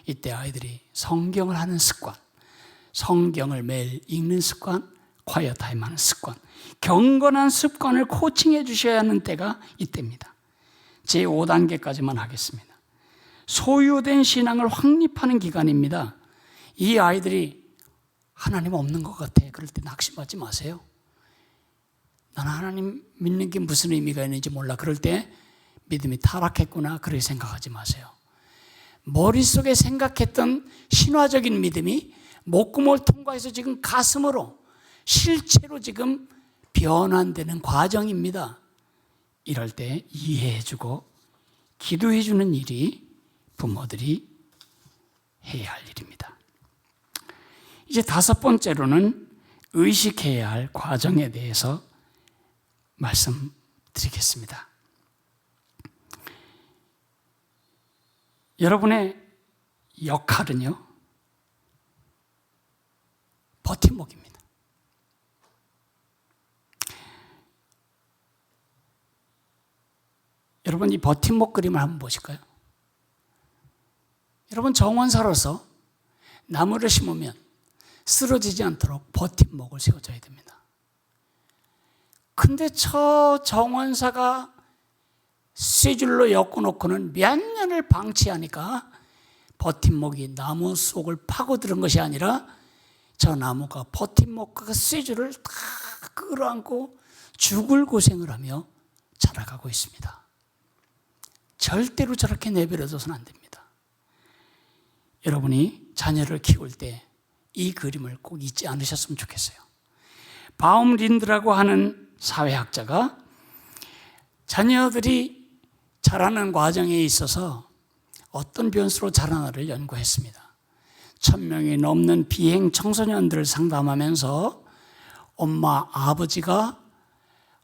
이때 아이들이 성경을 하는 습관, 성경을 매일 읽는 습관, 콰이어 타임 하는 습관, 경건한 습관을 코칭해 주셔야 하는 때가 이때입니다. 제5단계까지만 하겠습니다. 소유된 신앙을 확립하는 기간입니다. 이 아이들이 하나님 없는 것 같아. 그럴 때 낙심하지 마세요. 나는 하나님 믿는 게 무슨 의미가 있는지 몰라. 그럴 때 믿음이 타락했구나. 그렇게 생각하지 마세요. 머릿속에 생각했던 신화적인 믿음이 목구멍을 통과해서 지금 가슴으로 실체로 지금 변환되는 과정입니다. 이럴 때 이해해주고 기도해주는 일이 부모들이 해야 할 일입니다. 이제 5번째로는 의식해야 할 과정에 대해서 말씀드리겠습니다. 여러분의 역할은요, 버팀목입니다. 여러분 이 버팀목 그림을 한번 보실까요? 여러분 정원사로서 나무를 심으면 쓰러지지 않도록 버팀목을 세워줘야 됩니다. 근데 저 정원사가 쇠줄로 엮어놓고는 몇 년을 방치하니까 버팀목이 나무 속을 파고드는 것이 아니라 저 나무가 버팀목과 쇠줄을 다 끌어안고 죽을 고생을 하며 자라가고 있습니다. 절대로 저렇게 내버려둬서는 안 됩니다. 여러분이 자녀를 키울 때 이 그림을 꼭 잊지 않으셨으면 좋겠어요. 바움린드라고 하는 사회학자가 자녀들이 자라는 과정에 있어서 어떤 변수로 자라나를 연구했습니다. 1000명이 넘는 비행 청소년들을 상담하면서 엄마, 아버지가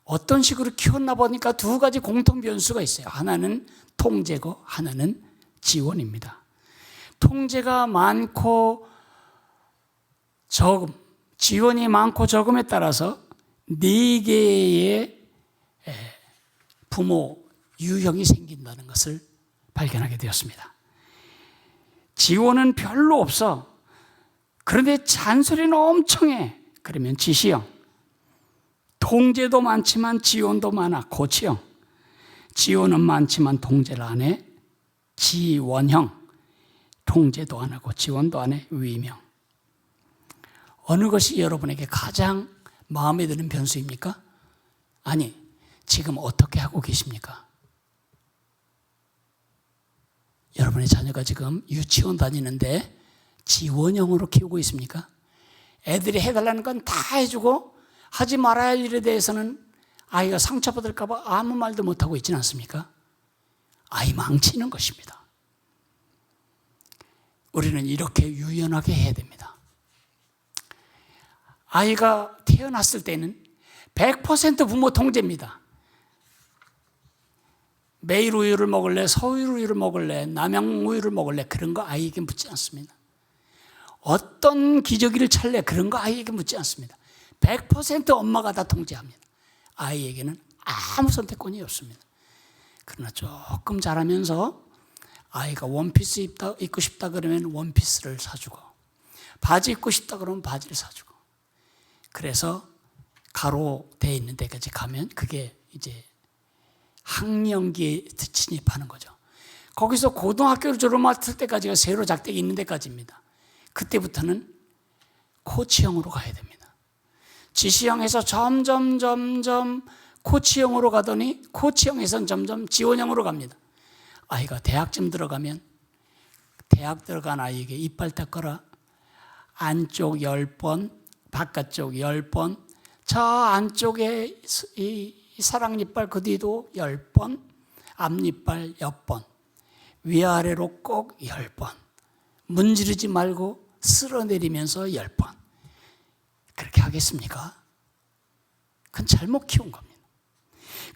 어떤 식으로 키웠나 보니까 두 가지 공통 변수가 있어요. 하나는 통제고 하나는 지원입니다. 통제가 많고 적음, 지원이 많고 적음에 따라서 4개의 부모 유형이 생긴다는 것을 발견하게 되었습니다. 지원은 별로 없어. 그런데 잔소리는 엄청 해. 그러면 지시형. 통제도 많지만 지원도 많아. 고치형. 지원은 많지만 통제를 안 해. 지원형. 통제도 안 하고 지원도 안 해. 위명. 어느 것이 여러분에게 가장 마음에 드는 변수입니까? 아니, 지금 어떻게 하고 계십니까? 여러분의 자녀가 지금 유치원 다니는데 지원형으로 키우고 있습니까? 애들이 해달라는 건 다 해주고 하지 말아야 할 일에 대해서는 아이가 상처받을까 봐 아무 말도 못하고 있지는 않습니까? 아이 망치는 것입니다. 우리는 이렇게 유연하게 해야 됩니다. 아이가 태어났을 때는 100% 부모 통제입니다. 매일 우유를 먹을래, 서울 우유를 먹을래, 남양 우유를 먹을래, 그런 거 아이에게 묻지 않습니다. 어떤 기저귀를 찰래, 그런 거 아이에게 묻지 않습니다. 100% 엄마가 다 통제합니다. 아이에게는 아무 선택권이 없습니다. 그러나 조금 자라면서 아이가 원피스 입고 싶다 그러면 원피스를 사주고, 바지 입고 싶다 그러면 바지를 사주고, 그래서 가로되어 있는 데까지 가면 그게 이제 학령기에 진입하는 거죠. 거기서 고등학교를 졸업할 때까지가 세로 작대기 있는 데까지입니다. 그때부터는 코치형으로 가야 됩니다. 지시형에서 점점 코치형으로 가더니 코치형에서는 점점 지원형으로 갑니다. 아이가 대학쯤 들어가면 대학 들어간 아이에게 이빨 닦아라. 안쪽 10번, 바깥쪽 10번, 저 안쪽에 이 사랑니빨 그 뒤도 10번, 앞니빨 10번, 위아래로 꼭 10번, 문지르지 말고 쓸어내리면서 10번. 그렇게 하겠습니까? 그건 잘못 키운 겁니다.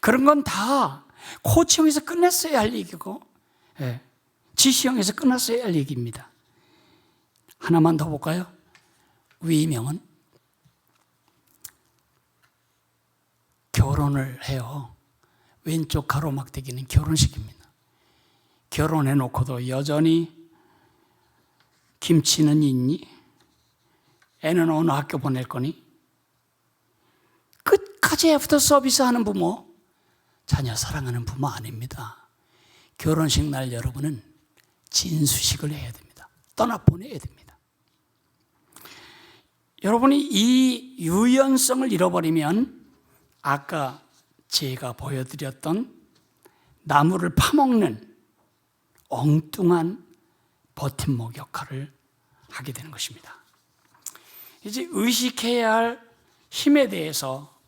그런 건 다 코치형에서 끝났어야 할 얘기고, 지시형에서 끝났어야 할 얘기입니다. 하나만 더 볼까요? 위명은 결혼을 해요. 왼쪽 가로막대기는 결혼식입니다. 결혼해놓고도 여전히 김치는 있니? 애는 어느 학교 보낼 거니? 끝까지 애프터 서비스하는 부모, 자녀 사랑하는 부모 아닙니다. 결혼식 날 여러분은 진수식을 해야 됩니다. 떠나보내야 됩니다. 여러분이 이 유연성을 잃어버리면 아까 제가 보여드렸던 나무를 파먹는 엉뚱한 버팀목 역할을 하게 되는 것입니다. 이제 의식해야 할 힘에 대해서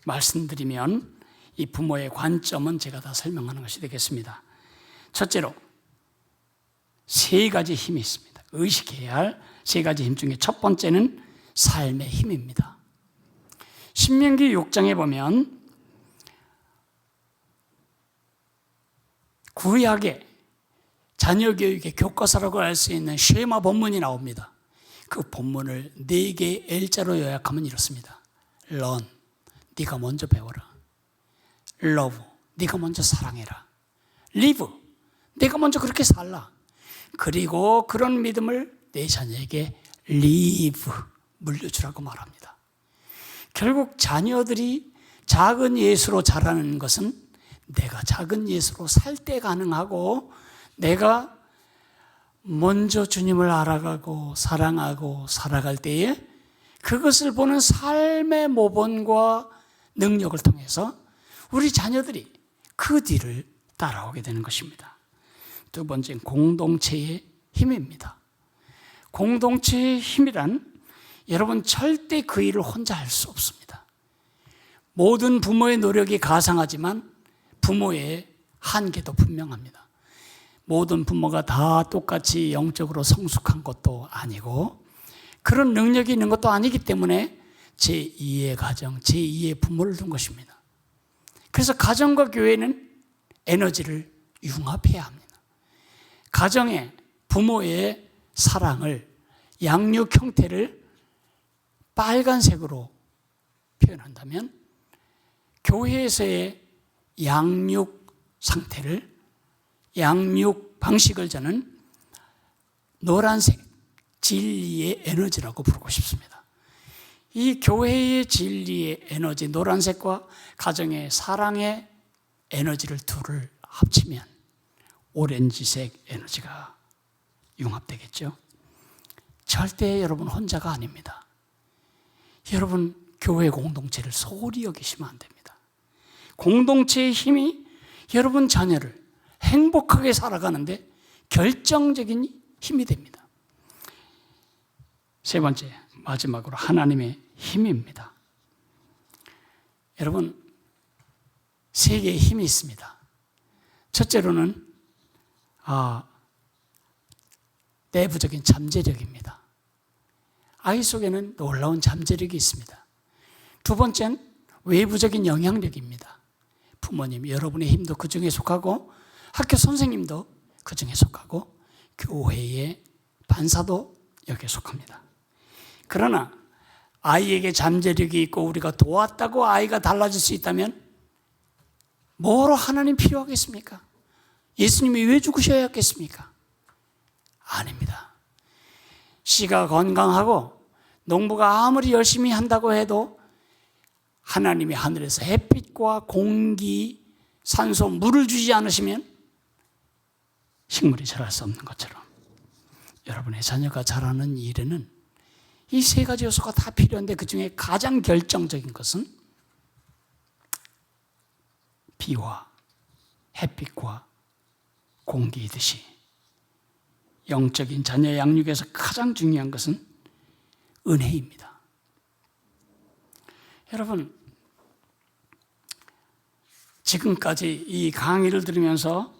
말씀드리면 이 부모의 관점은 제가 다 설명하는 것이 되겠습니다. 첫째로 3가지 힘이 있습니다. 의식해야 할 3가지 힘 중에 첫 번째는 삶의 힘입니다. 신명기 6장에 보면 구약의 자녀교육의 교과서라고 할 수 있는 쉐마 본문이 나옵니다. 그 본문을 4개의 L자로 요약하면 이렇습니다. Learn, 네가 먼저 배워라. Love, 네가 먼저 사랑해라. Live, 네가 먼저 그렇게 살라. 그리고 그런 믿음을 내 자녀에게 Leave, 물려주라고 말합니다. 결국 자녀들이 작은 예수로 자라는 것은 내가 작은 예수로 살 때 가능하고, 내가 먼저 주님을 알아가고 사랑하고 살아갈 때에 그것을 보는 삶의 모본과 능력을 통해서 우리 자녀들이 그 뒤를 따라오게 되는 것입니다. 두 번째는 공동체의 힘입니다. 공동체의 힘이란 여러분 절대 그 일을 혼자 할 수 없습니다. 모든 부모의 노력이 가상하지만 부모의 한계도 분명합니다. 모든 부모가 다 똑같이 영적으로 성숙한 것도 아니고 그런 능력이 있는 것도 아니기 때문에 제2의 가정, 제2의 부모를 둔 것입니다. 그래서 가정과 교회는 에너지를 융합해야 합니다. 가정의 부모의 사랑을 양육 형태를 빨간색으로 표현한다면 교회에서의 양육 상태를 양육 방식을 저는 노란색 진리의 에너지라고 부르고 싶습니다. 이 교회의 진리의 에너지 노란색과 가정의 사랑의 에너지를 둘을 합치면 오렌지색 에너지가 융합되겠죠. 절대 여러분 혼자가 아닙니다. 여러분 교회 공동체를 소홀히 여기시면 안 됩니다. 공동체의 힘이 여러분 자녀를 행복하게 살아가는데 결정적인 힘이 됩니다. 세 번째, 마지막으로 하나님의 힘입니다. 여러분, 세 개의 힘이 있습니다. 첫째로는 내부적인 잠재력입니다. 아이 속에는 놀라운 잠재력이 있습니다. 두 번째는 외부적인 영향력입니다. 부모님, 여러분의 힘도 그 중에 속하고 학교 선생님도 그 중에 속하고 교회의 반사도 여기에 속합니다. 그러나 아이에게 잠재력이 있고 우리가 도왔다고 아이가 달라질 수 있다면 뭐로 하나님 필요하겠습니까? 예수님이 왜 죽으셔야 했겠습니까? 아닙니다. 씨가 건강하고 농부가 아무리 열심히 한다고 해도 하나님이 하늘에서 햇빛과 공기, 산소, 물을 주지 않으시면 식물이 자랄 수 없는 것처럼 여러분의 자녀가 자라는 일에는 이 세 가지 요소가 다 필요한데 그 중에 가장 결정적인 것은 비와 햇빛과 공기이듯이 영적인 자녀 양육에서 가장 중요한 것은 은혜입니다. 여러분, 지금까지 이 강의를 들으면서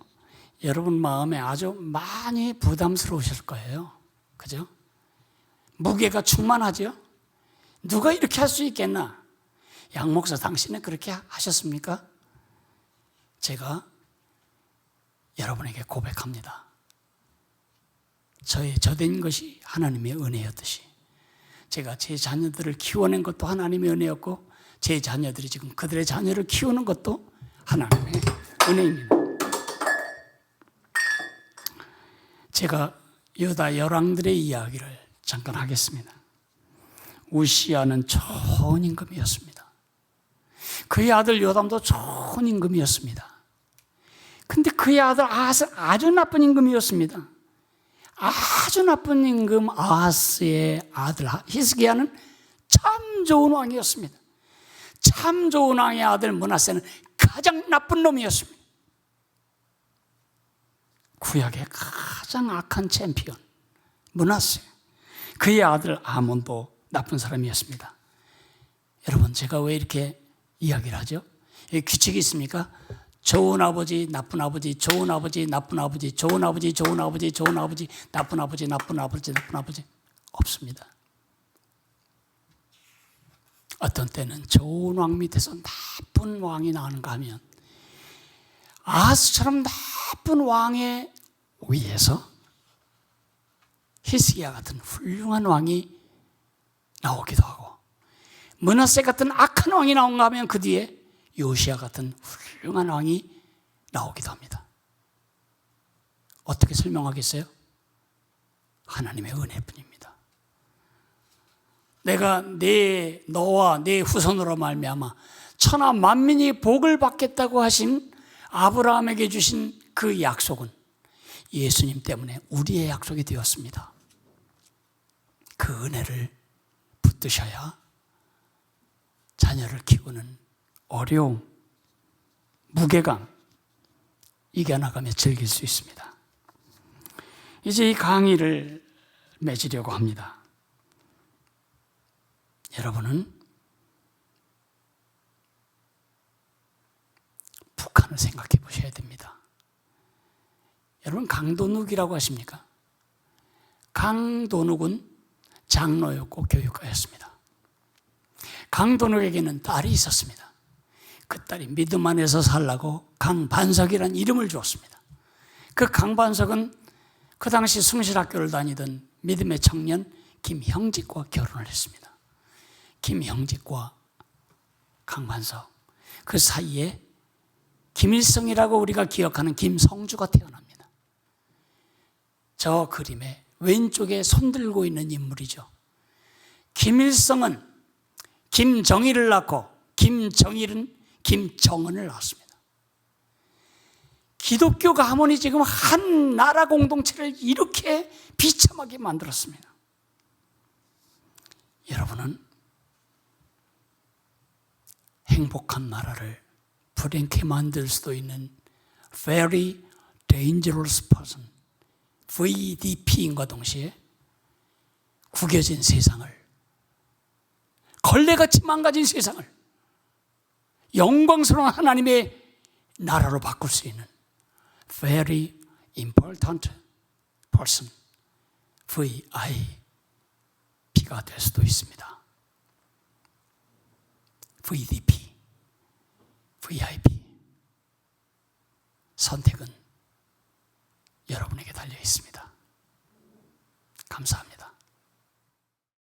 여러분 마음에 아주 많이 부담스러우실 거예요. 그죠? 무게가 충만하죠? 누가 이렇게 할 수 있겠나? 양 목사, 당신은 그렇게 하셨습니까? 제가 여러분에게 고백합니다. 저의 저된 것이 하나님의 은혜였듯이 제가 제 자녀들을 키워낸 것도 하나님의 은혜였고 제 자녀들이 지금 그들의 자녀를 키우는 것도 하나님의 은혜입니다. 제가 유다 열왕들의 이야기를 잠깐 하겠습니다. 우시야는 좋은 임금이었습니다. 그의 아들 요담도 좋은 임금이었습니다. 근데 그의 아들 아하스 아주 나쁜 임금이었습니다. 아주 나쁜 임금 아하스의 아들 히스기야는 참 좋은 왕이었습니다. 참 좋은 왕의 아들 므낫세는 가장 나쁜 놈이었습니다. 구약의 가장 악한 챔피언 므낫세, 그의 아들 아몬도 나쁜 사람이었습니다. 여러분, 제가 왜 이렇게 이야기를 하죠? 규칙이 있습니까? 좋은 아버지, 나쁜 아버지, 좋은 아버지, 나쁜 아버지, 좋은 아버지, 좋은 아버지, 좋은 아버지, 나쁜 아버지, 나쁜 아버지, 나쁜 아버지 없습니다. 어떤 때는 좋은 왕 밑에서 나쁜 왕이 나오는가 하면 아하스처럼 나쁜 왕의 위에서 히스기야 같은 훌륭한 왕이 나오기도 하고 므낫세 같은 악한 왕이 나온가 하면 그 뒤에 요시야 같은 훌륭한 왕이 나오기도 합니다. 어떻게 설명하겠어요? 하나님의 은혜뿐입니다. 내가 너와 내 후손으로 말미암아 천하 만민이 복을 받겠다고 하신 아브라함에게 주신 그 약속은 예수님 때문에 우리의 약속이 되었습니다. 그 은혜를 붙드셔야 자녀를 키우는 어려움, 무게감, 이겨나가며 즐길 수 있습니다. 이제 이 강의를 맺으려고 합니다. 여러분은 북한을 생각해 보셔야 됩니다. 여러분, 강도둑이라고 하십니까? 강도둑은 장로였고 교육가였습니다. 강도둑에게는 딸이 있었습니다. 그 딸이 믿음 안에서 살라고 강반석이라는 이름을 주었습니다. 그 강반석은 그 당시 숭실학교를 다니던 믿음의 청년 김형직과 결혼을 했습니다. 김형직과 강반석, 그 사이에 김일성이라고 우리가 기억하는 김성주가 태어납니다. 저 그림의 왼쪽에 손들고 있는 인물이죠. 김일성은 김정일을 낳고 김정일은 김정은을 낳았습니다. 기독교 가문이 지금 한 나라 공동체를 이렇게 비참하게 만들었습니다. 여러분은 행복한 나라를 불행케 만들 수도 있는 Very Dangerous Person, VDP인과 동시에 구겨진 세상을, 걸레같이 망가진 세상을 영광스러운 하나님의 나라로 바꿀 수 있는 Very Important Person, VIP가 될 수도 있습니다. VDP, VIP. 선택은 여러분에게 달려 있습니다. 감사합니다.